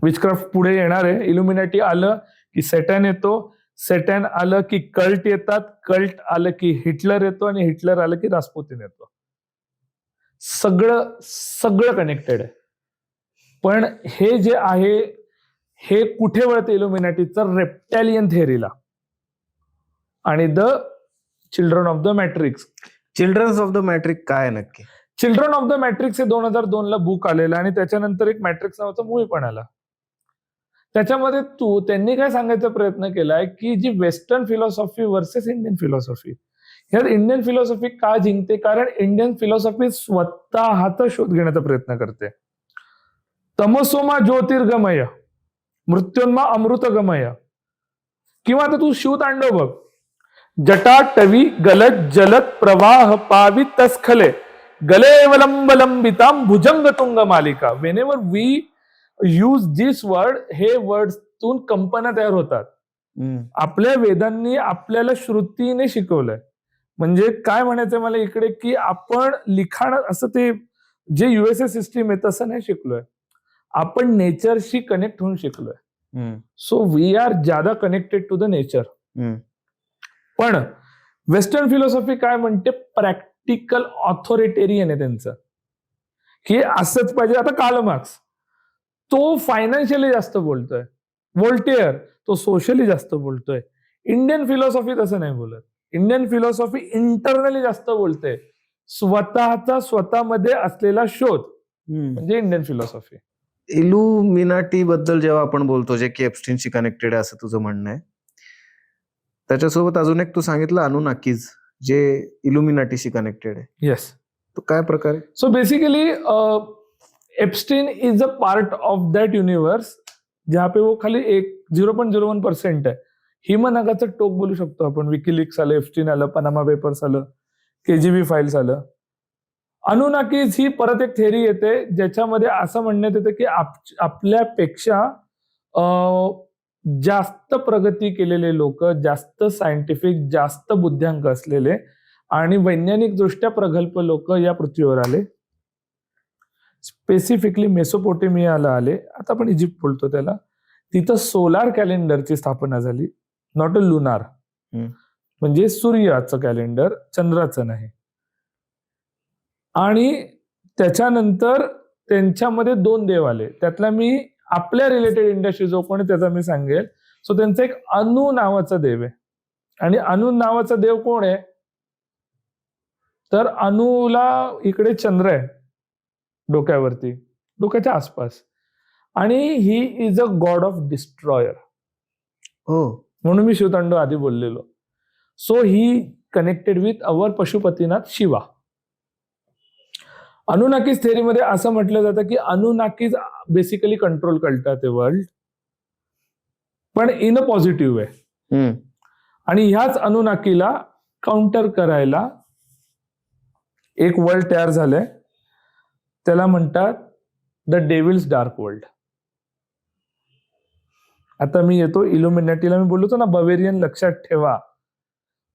[SPEAKER 1] Witchcraft पुढे येणार आहे. इल्युमिनाटी आलं की सॅटर्न येतो, सॅटर्न आलं की कल्ट येतात, कल्ट आलं की हिटलर येतो, आणि हिटलर आलं की रास्पुतीन येतो. सगळं कनेक्टेड आहे. पण हे जे आहे हे कुठे वळते इल्युमिनाटीचं? रेप्टॅलियन थेअरीला आणि the children of the matrix.
[SPEAKER 4] Childrens of the matrix काय नक्की?
[SPEAKER 1] चिल्ड्रन ऑफ द मॅट्रिक्स हे 2002 ला बुक आलेलं, आणि त्याच्यानंतर एक मॅट्रिक्स नावाचा मूवी पण आला. त्याच्यामध्ये त्यांनी काय सांगायचा प्रयत्न केलाय की जी western philosophy versus Indian philosophy, ह्यात इंडियन फिलॉसॉफी का जिंकते? कारण इंडियन फिलॉसॉफी स्वतःचा शोध घेण्याचा प्रयत्न करते. तमसोमा ज्योतिर्गमय, मृत्योन्मा अमृतगमय. किंवा आता तू शिवतांडव बघ, जटा टवी गलत जलत प्रवाह पावि तस्खले गलेवलंबलंबिताम भुजंग तुंग मालिका. Whenever we use this word, हे वर्डतून कंपन्या तयार होतात. आपल्या वेदांनी आपल्याला श्रुतीने शिकवलंय. म्हणजे काय म्हणायचंय मला इकडे, की आपण लिखाण असं ते जे युएसए सिस्टीम आहे तसं नाही शिकलोय, आपण नेचरशी कनेक्ट होऊन शिकलोय. सो वी आर ज्यादा कनेक्टेड टू द नेचर. पण वेस्टर्न फिलॉसॉफी काय म्हणते? प्रॅक्टिकल ऑथॉरिटेरियन आहे त्यांचं, की असंच पाहिजे. आता कार्ल मार्क्स तो फायनान्शियली जास्त बोलतोय, व्होल्टेअर तो सोशली जास्त बोलतोय. इंडियन फिलॉसॉफी तसं नाही बोलत. इंडियन फिलॉसॉफी इंटरनली जास्त बोलते, स्वतःचा स्वतःमध्ये असलेला शोध म्हणजे इंडियन फिलॉसॉफी.
[SPEAKER 4] इल्युमिनाटी बद्दल जेव्हा आपण बोलतो, जे की एप्स्टीनशी कनेक्टेड आहे असं तुझं म्हणणं आहे, त्याच्यासोबत अजून एक तू सांगितलं अनुनाकीज, जे इल्युमिनाटीशी कनेक्टेड आहे.
[SPEAKER 1] येस.
[SPEAKER 4] तो काय प्रकार आहे?
[SPEAKER 1] So basically Epstein is a part of that universe जहाँ पे वो खाली 0.01% है. हिमनगाचं टोक बोलू शकतो आपण. विकिलीक्स आलं, एप्स्टीन आलं, पनामा पेपर्स आलं, KGB फाईल्स आलं. अनुनाकीज ही परत एक थेअरी येते ज्याच्यामध्ये असं म्हणण्यात येतं की आपल्यापेक्षा जास्त प्रगती केलेले लोक, जास्त सायंटिफिक, जास्त बुद्ध्यांक असलेले आणि वैज्ञानिक दृष्ट्या प्रगल्भ लोक या पृथ्वीवर आले. स्पेसिफिकली मेसोपोटेमियाला आले. आता आपण इजिप्त बोलतो त्याला. तिथं सोलार कॅलेंडरची स्थापना झाली, नॉट अ लुनार. म्हणजे सूर्याचं कॅलेंडर, चंद्राचं नाही. आणि त्याच्यानंतर त्यांच्यामध्ये 2 देव आले. त्यातला मी आपल्या रिलेटेड इंडस्ट्री जो कोणी त्याचा मी सांगेल. सो त्यांचं एक अनु नावाचा देव आहे. आणि अनु नावाचा देव कोण आहे? तर अनुला इकडे चंद्र आहे डोक्यावरती, डोक्याच्या आसपास, आणि he is a god of destroyer.
[SPEAKER 4] हो,
[SPEAKER 1] म्हणून मी शिवतांडव आधी बोललेलो. So he connected with our Pashupatinath Shiva. Anunnakis थेअरीमध्ये असं म्हटलं जातं की अनुनाकीज बेसिकली कंट्रोल करतात ते वर्ल्ड, पण इन अ पॉझिटिव्ह वे. आणि ह्याच अनुनाकीला काउंटर करायला एक वर्ल्ड तयार झालंय, त्याला म्हणतात द डेव्हिल्स डार्क वर्ल्ड. आता मी येतो इल्युमिनॅटीला. मी बोललो ना बवेरियन, लक्षात ठेवा.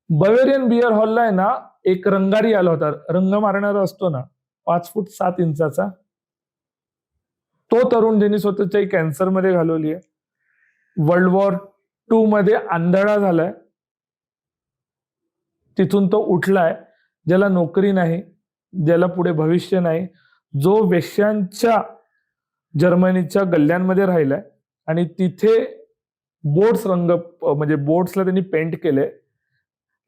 [SPEAKER 1] बवेरियन बियर हॉलला आहे ना एक रंगारी आला होता, रंग मारणारा असतो ना, 5 फूट 7 इंचाचा. तो तरुण ज्यांनी स्वतःच्या कॅन्सरमध्ये घालवली आहे, वर्ल्ड वॉर 2 मध्ये आंधळा झालाय, तिथून तो उठलाय, ज्याला नोकरी नाही, ज्याला पुढे भविष्य नाही, जो वेश्यांच्या जर्मनीच्या गल्ल्यांमध्ये राहिलाय आणि तिथे बोट्स रंग म्हणजे बोट्सला त्यांनी पेंट केले.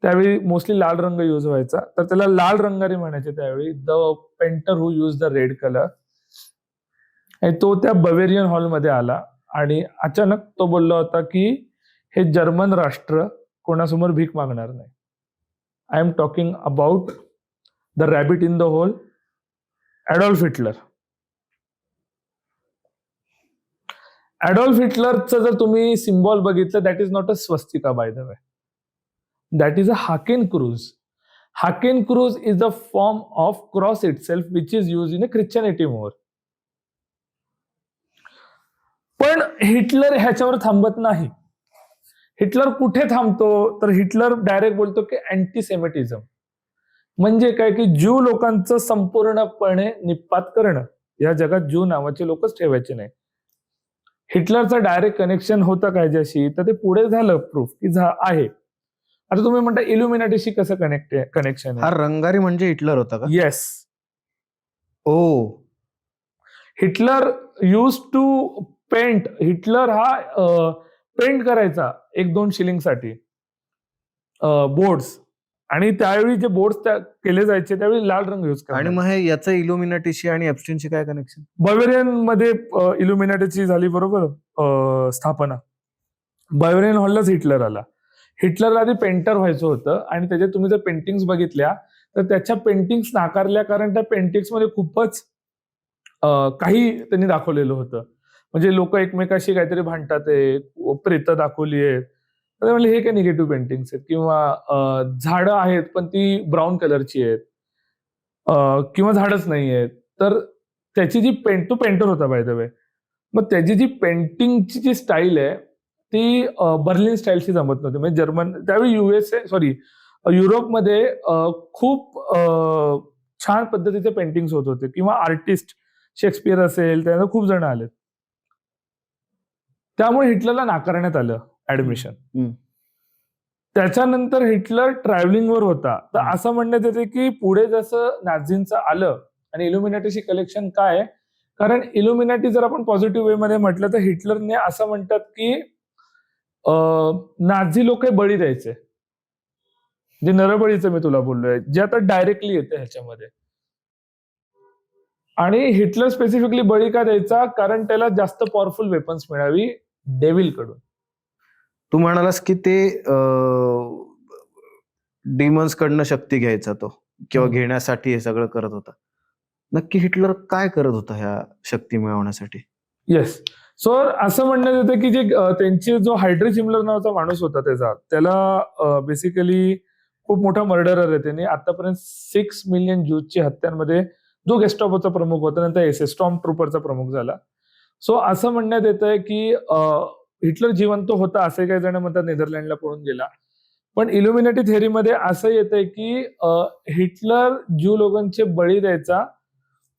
[SPEAKER 1] त्यावेळी मोस्टली लाल रंग यूज व्हायचा, तर त्याला लाल रंगारी म्हणायचे त्यावेळी, the painter who use the red colour. आणि तो त्या बवेरियन हॉलमध्ये आला आणि अचानक तो बोलला होता की हे जर्मन राष्ट्र कोणासमोर भीक मागणार नाही. I am talking about the rabbit in the hole, Adolf Hitler. Adolf हिटलरचं जर तुम्ही सिम्बॉल बघितलं, that is not a swastika by the way, that is a Hakenkreuz. Hakenkreuz is the form of cross itself which is use in a Christianity more. पण Hitler ह्याच्यावर थांबत नाही. Hitler कुठे थांबतो? तर हिटलर डायरेक्ट बोलतो की अँटीसेमिटिझम म्हणजे काय, की ज्यू लोकांचं संपूर्णपणे निपात करणं. या जगात ज्यू नावाचे लोकच ठेवायचे नाही. हिटलरचं डायरेक्ट कनेक्शन होतं काय ज्याशी, तर ते पुढे झालं प्रूफ की आहे. आता तुम्ही म्हणता इल्युमिनाटीशी कसं कनेक्शन
[SPEAKER 4] हा
[SPEAKER 1] आहे?
[SPEAKER 4] रंगारी म्हणजे हिटलर होता का?
[SPEAKER 1] Yes.
[SPEAKER 4] Oh,
[SPEAKER 1] Hitler use to paint. Hitler हा पेंट करायचा 1-2 शिलिंगसाठी बोर्ड्स, आणि त्यावेळी जे बोर्ड्स केले जायचे त्यावेळी लाल रंग यूज
[SPEAKER 4] आणि
[SPEAKER 1] करायचे.
[SPEAKER 4] मग हे याचं इल्युमिनाटीशी आणि एप्स्टीनशी काय कनेक्शन?
[SPEAKER 1] बवेरियन मध्ये इल्युमिनाटीची झाली बरोबर स्थापना. बवेरियन हॉललाच हिटलर आला. हिटलरला आधी पेंटर व्हायचं होतं आणि त्याचे तुम्ही जर पेंटिंग्स बघितल्या तर त्याच्या पेंटिंग्स नाकारल्या, कारण त्या पेंटिंग्स मध्ये खूपच काही त्यांनी दाखवलेलं होतं. म्हणजे लोक एकमेकाशी काहीतरी भांडतात, प्रेत दाखवली आहेत. तर म्हणजे हे काही निगेटिव्ह पेंटिंग्स आहेत, किंवा झाडं आहेत पण ती ब्राऊन कलरची आहेत, किंवा झाडच नाही आहेत. तर त्याची जी तो पेंटर होता बाय द वे, मग त्याची जी पेंटिंगची जी स्टाईल आहे ती बर्लिन स्टाईलशी जमत नव्हती. म्हणजे त्यावेळी युरोपमध्ये खूप छान पद्धतीचे पेंटिंग्स होत होते, किंवा आर्टिस्ट शेक्सपियर असेल, त्यांना खूप जण आलेत. त्यामुळे हिटलरला नाकारण्यात आलं ऍडमिशन. त्याच्यानंतर हिटलर ट्रॅव्हलिंगवर होता. तर
[SPEAKER 4] हम्म.
[SPEAKER 1] असं म्हणण्यात येते की पुढे जसं नाझींचं आलं आणि इल्युमिनाटीशी कलेक्शन काय आहे? कारण इल्युमिनाटी जर आपण पॉझिटिव्ह वे मध्ये म्हटलं तर हिटलरने असं म्हणतात की नाझी लोक बळी द्यायचे. जे नरबळीचं मी तुला बोललोय, जे आता डायरेक्टली येते ह्याच्यामध्ये. आणि हिटलर स्पेसिफिकली बळी का द्यायचा? कारण त्याला जास्त पॉवरफुल वेपन्स मिळावी डेव्हिल कडून.
[SPEAKER 4] तू म्हणालास की ते डिमन्स कडनं शक्ती घ्यायचा तो किंवा
[SPEAKER 1] हम्म.
[SPEAKER 4] घेण्यासाठी हे सगळं करत होता. नक्की हिटलर काय करत होता ह्या शक्ती मिळवण्यासाठी?
[SPEAKER 1] येस. सो असं म्हणण्यात येतं की जे त्यांचे जो हायड्रिच हिमलर नावाचा माणूस होता त्याला बेसिकली खूप मोठा मर्डरर आहे. त्यांनी आतापर्यंत 6 मिलियन ज्यूजची हत्यांमध्ये जो गेस्टापोचा प्रमुख होता, नंतर एसएस स्टॉर्म ट्रूपरचा प्रमुख झाला. सो असं म्हणण्यात येतंय की हिटलर जिवंत होता असे काही जण म्हणतात, नेदरलँडला पळून गेला. पण इल्युमिनाटी थेअरीमध्ये असं येतंय की हिटलर ज्यू लोकांचे बळी द्यायचा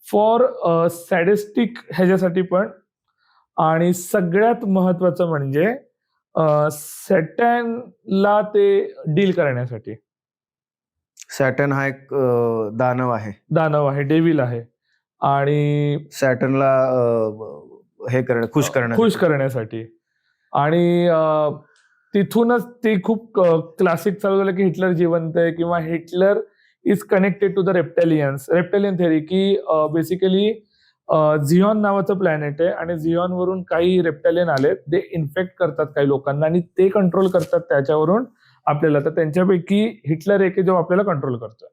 [SPEAKER 1] फॉर सॅडिस्टिक ह्याच्यासाठी पण, आणि सगळ्यात महत्वाचं म्हणजे सॅटॅनला ते डील करण्यासाठी.
[SPEAKER 4] सॅटर्न हा एक दानव आहे.
[SPEAKER 1] दानव आहे, डेव्हिल आहे, आणि
[SPEAKER 4] सॅटर्नला हे खुश
[SPEAKER 1] करण्यासाठी. आणि तिथूनच ते खूप क्लासिक चालू झालं की हिटलर जिवंत आहे किंवा Hitler is connected to the reptilian theory, की बेसिकली झिऑन नावाचं प्लॅनेट आहे आणि झिऑन वरून काही रेप्टेलियन आले, ते इन्फेक्ट करतात काही लोकांना आणि ते कंट्रोल करतात त्याच्यावरून आपल्याला. तर त्यांच्यापैकी हिटलर एक जो आपल्याला कंट्रोल करतोय,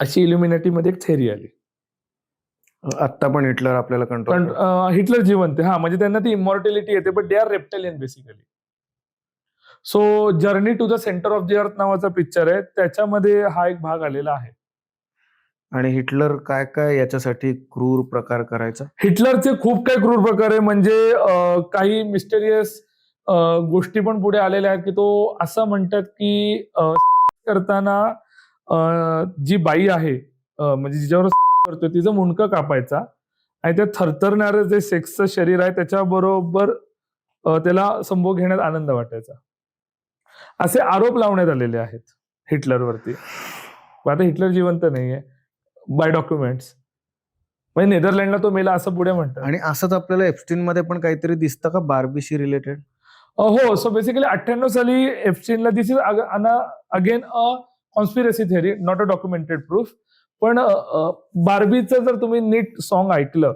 [SPEAKER 1] अशी इल्युमिनाटी मध्ये एक थेअरी आली.
[SPEAKER 4] आता पण हिटलर आपल्याला कंट्रोल
[SPEAKER 1] हिटलर जिवंत आहे, हा, म्हणजे त्यांना ती इमॉर्टॅलिटी येते, but they are reptilian basically. So Journey to the Centre of the Earth नावाचा पिक्चर आहे, त्याच्यामध्ये हा एक भाग आलेला आहे.
[SPEAKER 4] आणि हिटलर काय काय याच्यासाठी क्रूर प्रकार करायचा?
[SPEAKER 1] हिटलरचे खूप काही क्रूर प्रकार आहे, म्हणजे काही मिस्टेरियस गोष्टी पण पुढे आलेल्या आहेत की तो असं म्हणतात की करताना जी बाई आहे, म्हणजे जिच्यावर करतोय, तिचं मुंडकं कापायचा आणि ते थरथरणारं जे सेक्सचं शरीर आहे त्याच्याबरोबर त्याला संभोग घेण्यात आनंद वाटायचा, असे आरोप लावण्यात आलेले आहेत हिटलरवरती. आता हिटलर जिवंत नाहीये बाय डॉक्युमेंट्स, म्हणजे नेदरलँडला तो मेला असं पुढे म्हणतात.
[SPEAKER 4] आणि असंच आपल्याला एप्स्टीन मध्ये पण काहीतरी दिसतं का बार्बीशी रिलेटेड?
[SPEAKER 1] हो. सो बेसिकली 98 साली एप्स्टीनला, this is again a conspiracy theory, not a documented proof. पण बार्बीचं जर तुम्ही नीट सॉन्ग ऐकलं,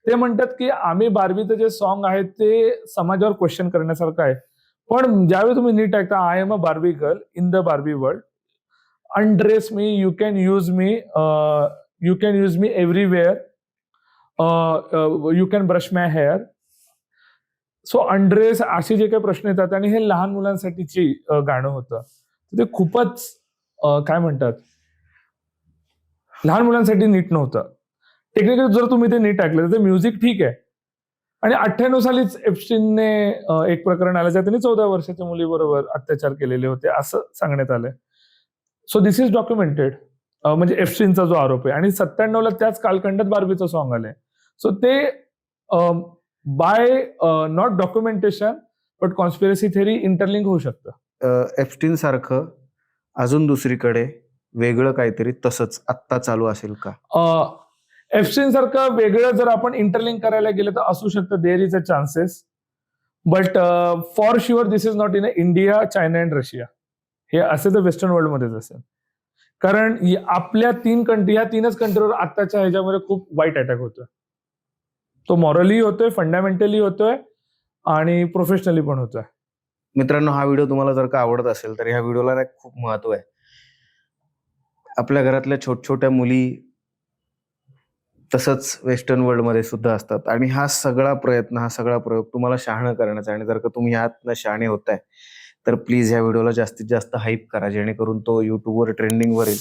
[SPEAKER 1] ते म्हणतात की आम्ही बार्बीचं जे सॉन्ग आहे ते समाजावर क्वेश्चन करण्यासारखं आहे. पण ज्यावेळी तुम्ही नीट ऐकता, I am a Barbie girl in the Barbie world, undress me, you can use me everywhere, you can brush my hair. So undress, असे जे काही प्रश्न येतात, आणि हे लहान मुलांसाठीची गाणं होतं. ते खूपच काय म्हणतात, लहान मुलांसाठी नीट नव्हतं. टेक्निकली जर तुम्ही ते नीट ऐकलं तर म्युझिक ठीक आहे. आणि 98 सालीच एप्स्टीनने एक प्रकरण आलं, ज्यात त्यांनी 14 वर्षाच्या मुलीबरोबर अत्याचार केलेले होते असं सांगण्यात आलंय. सो दिस इज डॉक्युमेंटेड, म्हणजे एप्स्टीनचा जो आरोप आहे. आणि 97ला त्याच कालखंडात बार्बीचं सॉन्ग आलंय. सो ते by not documentation but conspiracy theory interlink होऊ शकतं.
[SPEAKER 4] एप्स्टीन सारखं अजून दुसरीकडे वेगळं काहीतरी तसंच आत्ता चालू असेल का?
[SPEAKER 1] एप्स्टीन सारखं वेगळं जर आपण इंटरलिंक करायला गेलं तर असू शकतं, there is a chances, but for sure this is not in India, China and Russia. हे असे तर वेस्टर्न वर्ल्डमध्येच असेल, कारण आपल्या ह्या तीनच कंट्रीवर आत्ताच्या ह्याच्यामध्ये खूप वाईट अटॅक होतोय. तो मॉरली होतोय, फंडामेंटली होतोय आणि प्रोफेशनली पण होतोय.
[SPEAKER 4] मित्रांनो, हा व्हिडिओ तुम्हाला जर का आवडत असेल तर ह्या व्हिडिओला खूप महत्व आहे. आपल्या घरातल्या छोट्या मुली तसंच वेस्टर्न वर्ल्डमध्ये सुद्धा असतात, आणि हा सगळा प्रयोग तुम्हाला शहाणं करण्याचा. आणि जर का तुम्ही ह्यातनं शहाणे होताय तर प्लीज ह्या व्हिडिओला जास्तीत जास्त हाईप करा, जेणेकरून तो युट्यूबवर ट्रेंडिंगवर येईल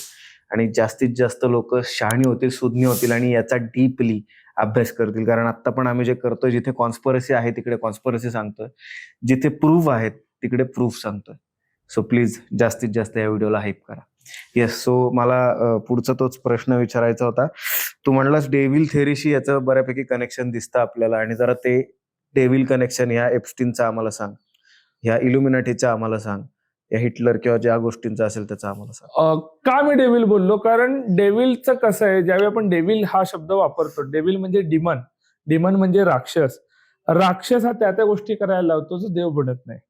[SPEAKER 4] आणि जास्तीत जास्त लोक शहाणी होतील, सुज्ञ होतील आणि याचा डीपली अभ्यास करतील. कारण आता पण आम्ही जे करतोय, जिथे कॉन्स्पिरसी आहे तिकडे कॉन्स्पिरसी सांगतोय, जिथे प्रूफ आहेत तिकडे प्रूफ सांगतोय. सो प्लीज जास्तीत जास्त या व्हिडिओला हाईप करा. येस. सो मला पुढचा तोच प्रश्न विचारायचा होता. तू म्हणलास डेव्हिल थेअरीशी याचं बऱ्यापैकी कनेक्शन दिसतं आपल्याला, आणि जरा ते डेव्हिल कनेक्शन ह्या एप्स्टीनचं आम्हाला सांग, ह्या इल्युमिनाटीचं आम्हाला सांग. या हिटलर किंवा ज्या गोष्टींचा असेल त्याचा आम्हाला सांग.
[SPEAKER 1] का मी डेव्हिल बोललो, कारण डेव्हिलचं कसं आहे, ज्यावेळी आपण डेव्हिल हा शब्द वापरतो, डेव्हिल म्हणजे डिमन, डिमन म्हणजे राक्षस. राक्षस हा त्या गोष्टी करायला लावतो जो देव बनत नाही.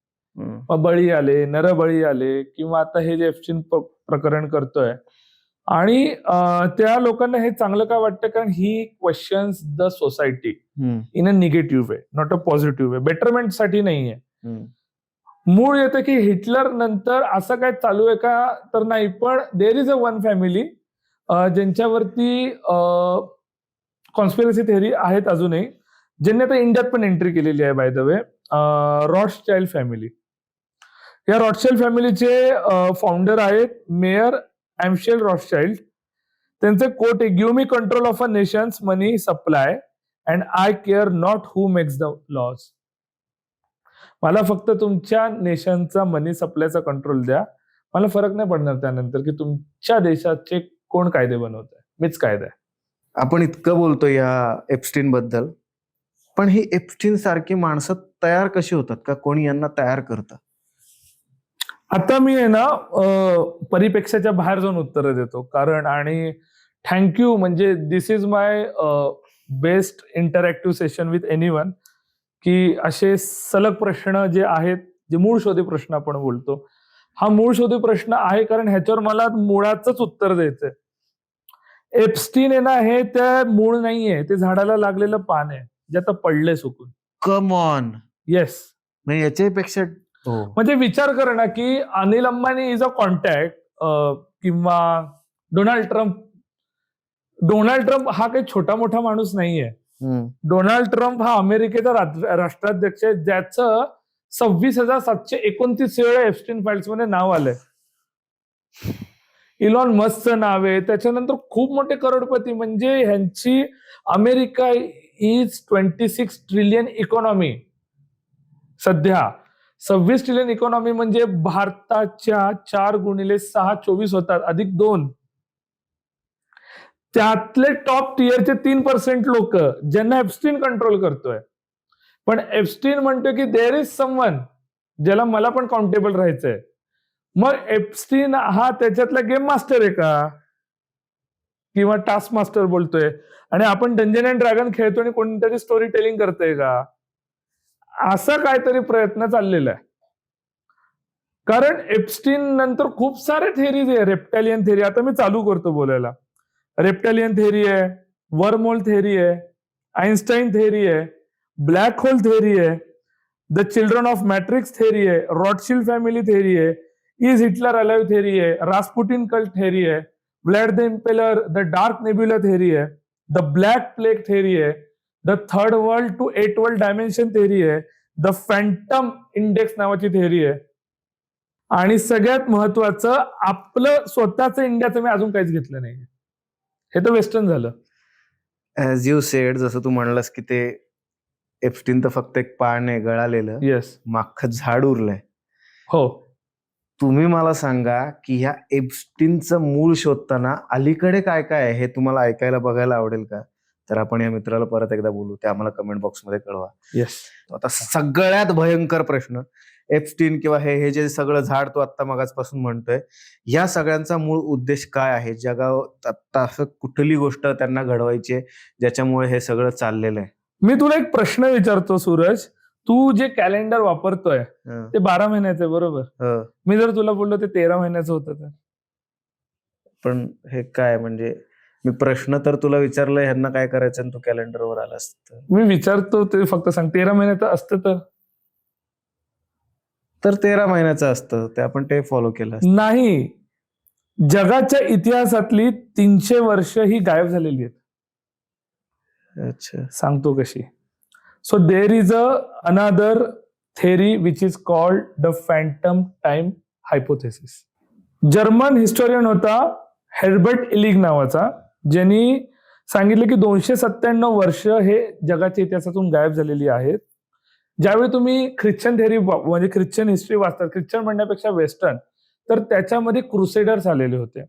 [SPEAKER 1] मग बळी आले, नरबळी आले, किंवा आता हे जे एप्स्टीन प्रकरण करतोय, आणि त्या लोकांना हे चांगलं का वाटतं, कारण he questions the society in a negative way, not a positive way, betterment साठी नाहीये. मूळ येतं की हिटलर नंतर असं काय चालू आहे का, तर नाही, पण there is a one family ज्यांच्यावरती कॉन्स्पिरसी थेअरी आहेत अजूनही, ज्यांनी आता इंडियात पण एंट्री केलेली आहे by the way, Rothschild family. या रॉथस्चाइल्ड फॅमिलीचे फाउंडर आहेत मेयर एम्शेल रॉथस्चाइल्ड. त्यांचे कोट आहे, give me control of a nation's money supply and I care not who makes the laws. मला फक्त तुमच्या नेशनचा मनी सप्लायचा कंट्रोल द्या, मला फरक नाही पडणार त्यानंतर की तुमच्या देशाचे कोण कायदे बनवत आहे, मीच कायदा आहे.
[SPEAKER 4] आपण इतकं बोलतो या एप्स्टीन बद्दल, पण ही एप्स्टीन सारखी माणसं तयार कशी होतात, का कोणी यांना तयार करतं?
[SPEAKER 1] आता मी आहे ना परिपेक्षाच्या बाहेर जाऊन उत्तरं देतो, कारण आणि थँक्यू, म्हणजे this is my best interactive session with anyone, की असे सलग प्रश्न जे आहेत, जे मूळ शोधी प्रश्न आपण बोलतो, हा मूळ शोधी प्रश्न आहे, कारण ह्याच्यावर मला मुळाचंच उत्तर द्यायचंय. एप्स्टीन आहे ना, हे त्या मूळ नाहीये, ते झाडाला लागलेलं पान आहे जे आता पडले सुकून.
[SPEAKER 4] Come on.
[SPEAKER 1] येस.
[SPEAKER 4] म्हणजे याच्यापेक्षा
[SPEAKER 1] म्हणजे विचार कर ना, की Anil Ambani is a contact, किंवा डोनाल्ड ट्रम्प हा काही छोटा मोठा माणूस नाहीये. डोनाल्ड ट्रम्प हा अमेरिकेचा राष्ट्राध्यक्ष आहे, ज्याचं 26,729 वेळा एप्स्टीन फाईल्स मध्ये नाव आलंय. इलॉन मस्कचं नाव आहे, त्याच्यानंतर खूप मोठे करोडपती, म्हणजे ह्यांची अमेरिका इज 26 ट्रिलियन इकॉनॉमी सध्या. 26 ट्रिलियन इकॉनॉमी म्हणजे भारताच्या 4 गुणिले 6 24 होतात, अधिक 2. त्यातले टॉप टिअरचे 3% लोक ज्यांना एप्स्टीन कंट्रोल करतोय. पण एप्स्टीन म्हणतोय की देअर इज समवन ज्याला मला पण काउंटेबल राहायचंय. मग एप्स्टीन हा त्याच्यातला गेम मास्टर आहे का, किंवा टास्क मास्टर बोलतोय, आणि आपण डंजन अँड ड्रॅगन खेळतोय आणि कोणतरी स्टोरी टेलिंग करतोय का, असा काहीतरी प्रयत्न चाललेला आहे. कारण एप्स्टीन नंतर खूप सारे थेरीज आहे. रेप्टालियन थेरी, आता मी चालू करतो बोलायला. रेप्टालियन थेरी आहे, वर्महोल थेरी आहे, आइन्स्टाईन थेरी आहे, ब्लॅक होल थेरी आहे, the children of matrix theory आहे, रॉथशिल्ड फॅमिली थेरी आहे, इज हिटलर अलाइव्ह थेरी आहे, रास्पुटिन कल्ट थेरी आहे, Vlad the Impaler, the dark nebula theory आहे, the black plague theory आहे, the third world to 8 world dimension theory आहे, the phantom index नावाची theory आहे, आणि सगळ्यात महत्वाचं आपलं स्वतःचं इंडियाचं मी अजून काहीच घेतलं नाही. हे तर वेस्टर्न झालं.
[SPEAKER 4] ऍज यू सेड, जसं तू म्हणलास की ते एप्स्टीन तर फक्त एक पान आहे गळालेलं.
[SPEAKER 1] येस.
[SPEAKER 4] मागचं झाड उरलंय.
[SPEAKER 1] हो.
[SPEAKER 4] तुम्ही मला सांगा की ह्या एप्स्टीनचं मूळ शोधताना अलीकडे काय काय आहे हे तुम्हाला ऐकायला बघायला आवडेल का? तर आपण या मित्राला परत एकदा बोलू, ते आम्हाला कमेंट बॉक्समध्ये कळवा.
[SPEAKER 1] येस.
[SPEAKER 4] आता सगळ्यात भयंकर प्रश्न, एप्स्टीन किंवा हे जे सगळं झाड तो आता मगाचपासून म्हणतोय, या सगळ्यांचा मूळ उद्देश काय आहे? जगावर आता असं कुठली गोष्ट त्यांना घडवायची आहे ज्याच्यामुळे हे सगळं चाललेलं आहे?
[SPEAKER 1] मी तुला एक प्रश्न विचारतो सूरज, तू जे कॅलेंडर वापरतोय ते 12 महिन्याचं आहे बरोबर? मी जर तुला बोललो ते 13 महिन्याचं होतं तर?
[SPEAKER 4] पण हे काय, म्हणजे मी प्रश्न तर तुला विचारलं ह्यांना काय करायचं आणि तू कॅलेंडरवर आलास.
[SPEAKER 1] मी विचारतो ते फक्त सांग, 13 महिन्याचं असतं तर
[SPEAKER 4] 13 महिन्याचं असतं, ते आपण ते फॉलो केलं
[SPEAKER 1] नाही. जगाच्या इतिहासातली 300 वर्ष ही गायब झालेली आहेत.
[SPEAKER 4] अच्छा,
[SPEAKER 1] सांगतो कशी. So there is another theory which is called the Phantom time hypothesis. German historian होता हेर्बर्ट इलिग नावाचा, ज्यांनी सांगितलं की 297 वर्ष हे जगाच्या इतिहासातून गायब झालेली आहेत. ज्यावेळी तुम्ही ख्रिश्चन थेरी म्हणजे ख्रिश्चन हिस्ट्री वाचतात, ख्रिश्चन म्हणण्यापेक्षा वेस्टर्न, तर त्याच्यामध्ये क्रुसेडर्स आलेले होते.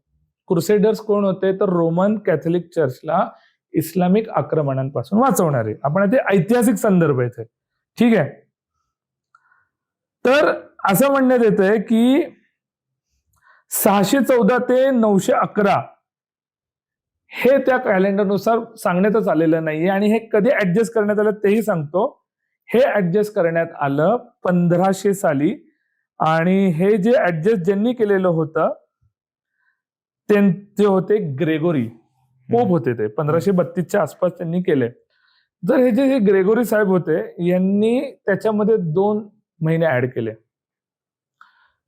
[SPEAKER 1] क्रुसेडर्स कोण होते? तर रोमन कॅथलिक चर्चला इस्लामिक आक्रमणांपासून वाचवणारे. आपण ते ऐतिहासिक संदर्भ आहेत, ठीक आहे. तर असं म्हणण्यात येतंय की 614 ते 911 हे त्या कॅलेंडरनुसार सांगण्यातच आलेलं नाहीये आणि हे कधी ऍडजस्ट करण्यात आलं तेही सांगतो. हे ऍडजस्ट करण्यात आलं 1500 साली आणि हे जे ऍडजस्ट ज्यांनी केलेलं होतं ते होते ग्रेगोरी पोप होते. ते 1532च्या आसपास त्यांनी केले. जर हे जे ग्रेगोरी साहेब होते यांनी त्याच्यामध्ये 2 महिने ऍड केले,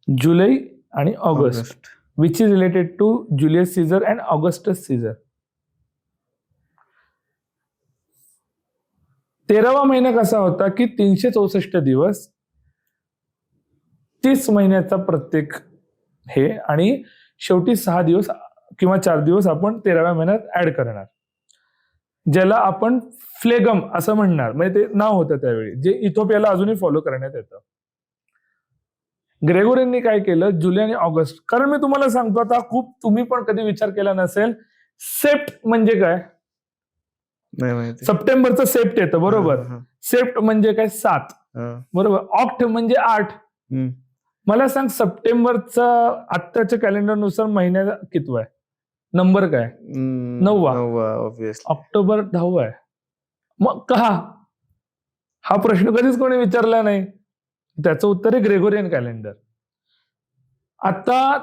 [SPEAKER 1] जुलै आणि August, which is related to Julius Caesar and Augustus Caesar. 13वा महिना कसा होता की 364 दिवस, 30 महिन्याचा प्रत्येक हे, आणि शेवटी 6 दिवस किंवा 4 दिवस आपण 13व्या महिन्यात ऍड करणार, ज्याला आपण फ्लेगम असं म्हणणार. म्हणजे ते नाव होतं त्यावेळी, जे इथिओपियाला अजूनही फॉलो करण्यात येतं. ग्रेगोरींनी काय केलं, जुलै आणि ऑगस्ट. कारण मी तुम्हाला सांगतो आता, खूप तुम्ही पण कधी विचार केला नसेल, सेप्ट म्हणजे काय?
[SPEAKER 4] नाही माहिती.
[SPEAKER 1] सप्टेंबरचं सेप्ट येतं बरोबर. सेप्ट म्हणजे काय? 7 बरोबर. ऑक्ट म्हणजे 8. मला सांग, सप्टेंबरचा आत्ताच्या कॅलेंडरनुसार महिन्याचा कितवा आहे? नंबर काय? 9वा. ऑक्टोबर 10वा आहे. मग का? हा प्रश्न कधीच कोणी विचारला नाही. त्याचं उत्तर आहे ग्रेगोरियन कॅलेंडर. आता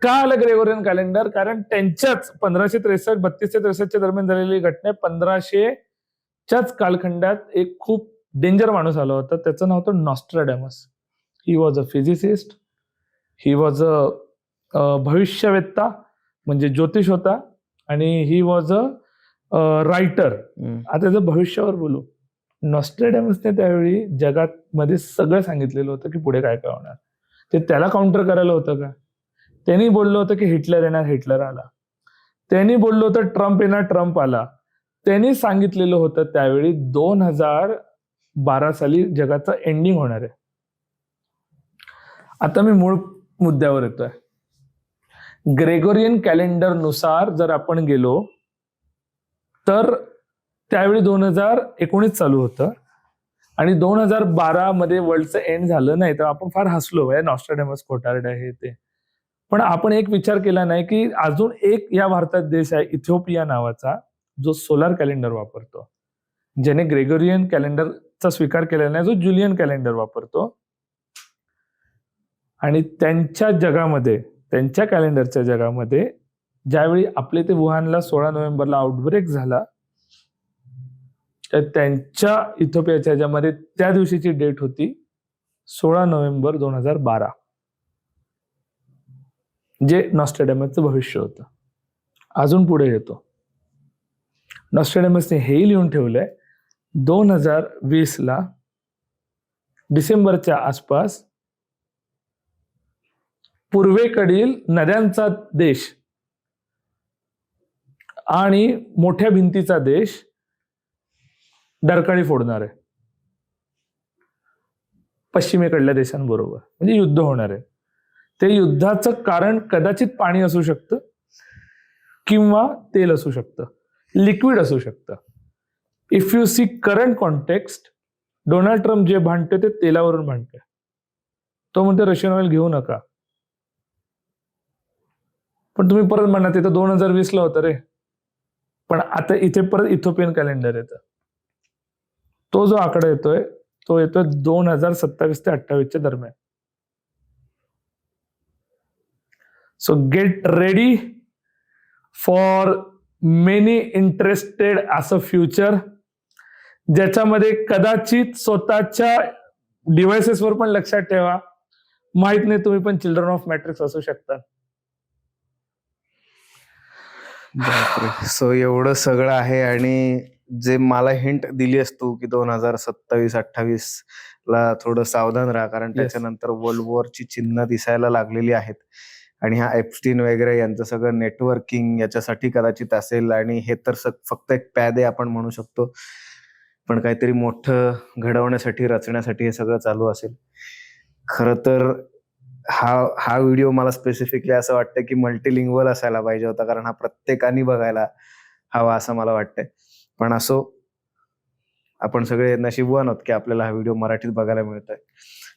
[SPEAKER 1] का आलं ग्रेगोरियन कॅलेंडर? कारण त्यांच्याच 1563 32 ते 63 दरम्यान झालेली घटना, 1500च्याच कालखंडात एक खूप डेंजर माणूस आला होता. त्याचं नाव होतं Nostradamus. He was a physicist, he was a भविष्यवेत्ता म्हणजे ज्योतिष होता, आणि ही वॉज अ रायटर. आता त्याचं भविष्यावर बोलू. नॉस्ट्राडॅमसने त्यावेळी जगात मध्ये सगळं सांगितलेलं होतं की पुढे काय काय होणार. ते त्याला काउंटर करायला होतं का? त्यांनी बोललं होतं की हिटलर येणार, हिटलर आला. त्यांनी बोललं होतं ट्रम्प येणार, ट्रम्प आला. त्यांनी सांगितलेलं होतं त्यावेळी 2012 साली जगाचं एंडिंग होणार आहे. आता मी मूळ मुद्द्यावर येतोय. ग्रेगोरियन कॅलेंडर नुसार जर आपण गेलो तर त्यावेळी 2019 चालू होतं आणि 2012 मध्ये वर्ल्डचं एंड झालं नाही. तर आपण फार हसलो, नॉस्ट्राडॅमस खोटारड आहे ते. पण आपण एक विचार केला नाही की अजून एक या भारतात देश आहे इथिओपिया नावाचा, जो सोलार कॅलेंडर वापरतो, ज्याने ग्रेगोरियन कॅलेंडरचा स्वीकार केलेला नाही, जो जुलियन कॅलेंडर वापरतो. आणि त्यांच्या जगामध्ये, त्यांच्या कॅलेंडरच्या जगामध्ये, ज्यावेळी आपले ते वुहानला 16 नोव्हेंबरला आउटब्रेक झाला, तर त्यांच्या इथिओपियाच्या ह्याच्यामध्ये त्या दिवशीची डेट होती 16 नोव्हेंबर 2012, जे नॉस्ट्राडॅमसचं भविष्य होतं. अजून पुढे येतो. नॉस्ट्राडॅमसने हेही लिहून ठेवलंय 2020ला डिसेंबरच्या आसपास पूर्वेकडील नद्यांचा देश आणि मोठ्या भिंतीचा देश डरकाळी फोडणार आहे पश्चिमेकडल्या देशांबरोबर. म्हणजे युद्ध होणार आहे. ते युद्धाचं कारण कदाचित पाणी असू शकतं किंवा तेल असू शकतं, लिक्विड असू शकतं. If you see current context, Donald Trump जे भांडतोय ते तेलावरून भांडतोय. तो म्हणतो रशियन ऑइल घेऊ नका. पण तुम्ही परत म्हणा ते तर 2020ला होतं रे. पण आता इथे परत इथिओपियन कॅलेंडर येतं. तो जो आकडा येतोय तो येतोय 2027 ते 28च्या दरम्यान. So get ready for many interested असं फ्युचर, ज्याच्यामध्ये कदाचित स्वतःच्या डिव्हाइसेसवर पण लक्षात ठेवा, माहित नाही तुम्ही पण चिल्ड्रन ऑफ मॅट्रिक्स असू शकता.
[SPEAKER 4] सो एवढं सगळं आहे. आणि जे मला हिंट दिली असतो की 2027-28 ला थोडं सावधान राहा, कारण त्याच्यानंतर वर्ल्ड वॉरची चिन्ह दिसायला लागलेली आहेत. आणि हा एप्स्टीन वगैरे यांचं सगळं नेटवर्किंग याच्यासाठी कदाचित असेल. आणि हे तर फक्त एक पॅद आहे आपण म्हणू शकतो, पण काहीतरी मोठं घडवण्यासाठी, रचण्यासाठी हे सगळं चालू असेल. खरं तर हा व्हिडिओ मला स्पेसिफिकली असं वाटतं की मल्टीलिंग्वल असायला पाहिजे होता, कारण हा प्रत्येकाने बघायला हवा असं मला वाटतंय. पण असो, आपण सगळे नशीबवान आहोत की आपल्याला हा व्हिडिओ मराठीत बघायला मिळतोय.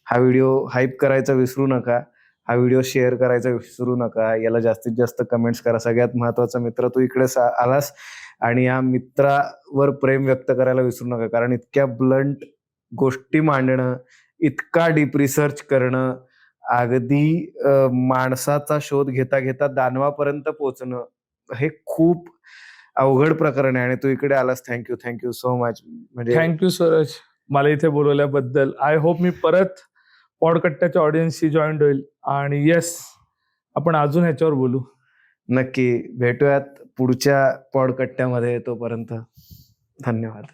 [SPEAKER 4] हा व्हिडिओ हाईप करायचा विसरू नका. हा व्हिडिओ शेअर करायचा विसरू नका. याला जास्तीत जास्त कमेंट्स करा. सगळ्यात महत्वाचा मित्र, तू इकडे आलास आणि या मित्रावर प्रेम व्यक्त करायला विसरू नका, कारण इतक्या ब्लंट गोष्टी मांडणं, इतका डीप रिसर्च करणं, अगदी माणसाचा शोध घेता घेता दानवापर्यंत पोहोचणं, हे खूप अवघड प्रकरण आहे. आणि तू इकडे आलास, थँक्यू सो मच. म्हणजे
[SPEAKER 1] थँक्यू सूरज, मला इथे बोलवल्याबद्दल. आय होप मी परत पॉडकट्ट्याच्या ऑडियन्सशी जॉईन होईल आणि येस, आपण अजून ह्याच्यावर बोलू.
[SPEAKER 4] नक्की भेटूयात पुढच्या पॉडकट्ट्यामध्ये. तोपर्यंत धन्यवाद.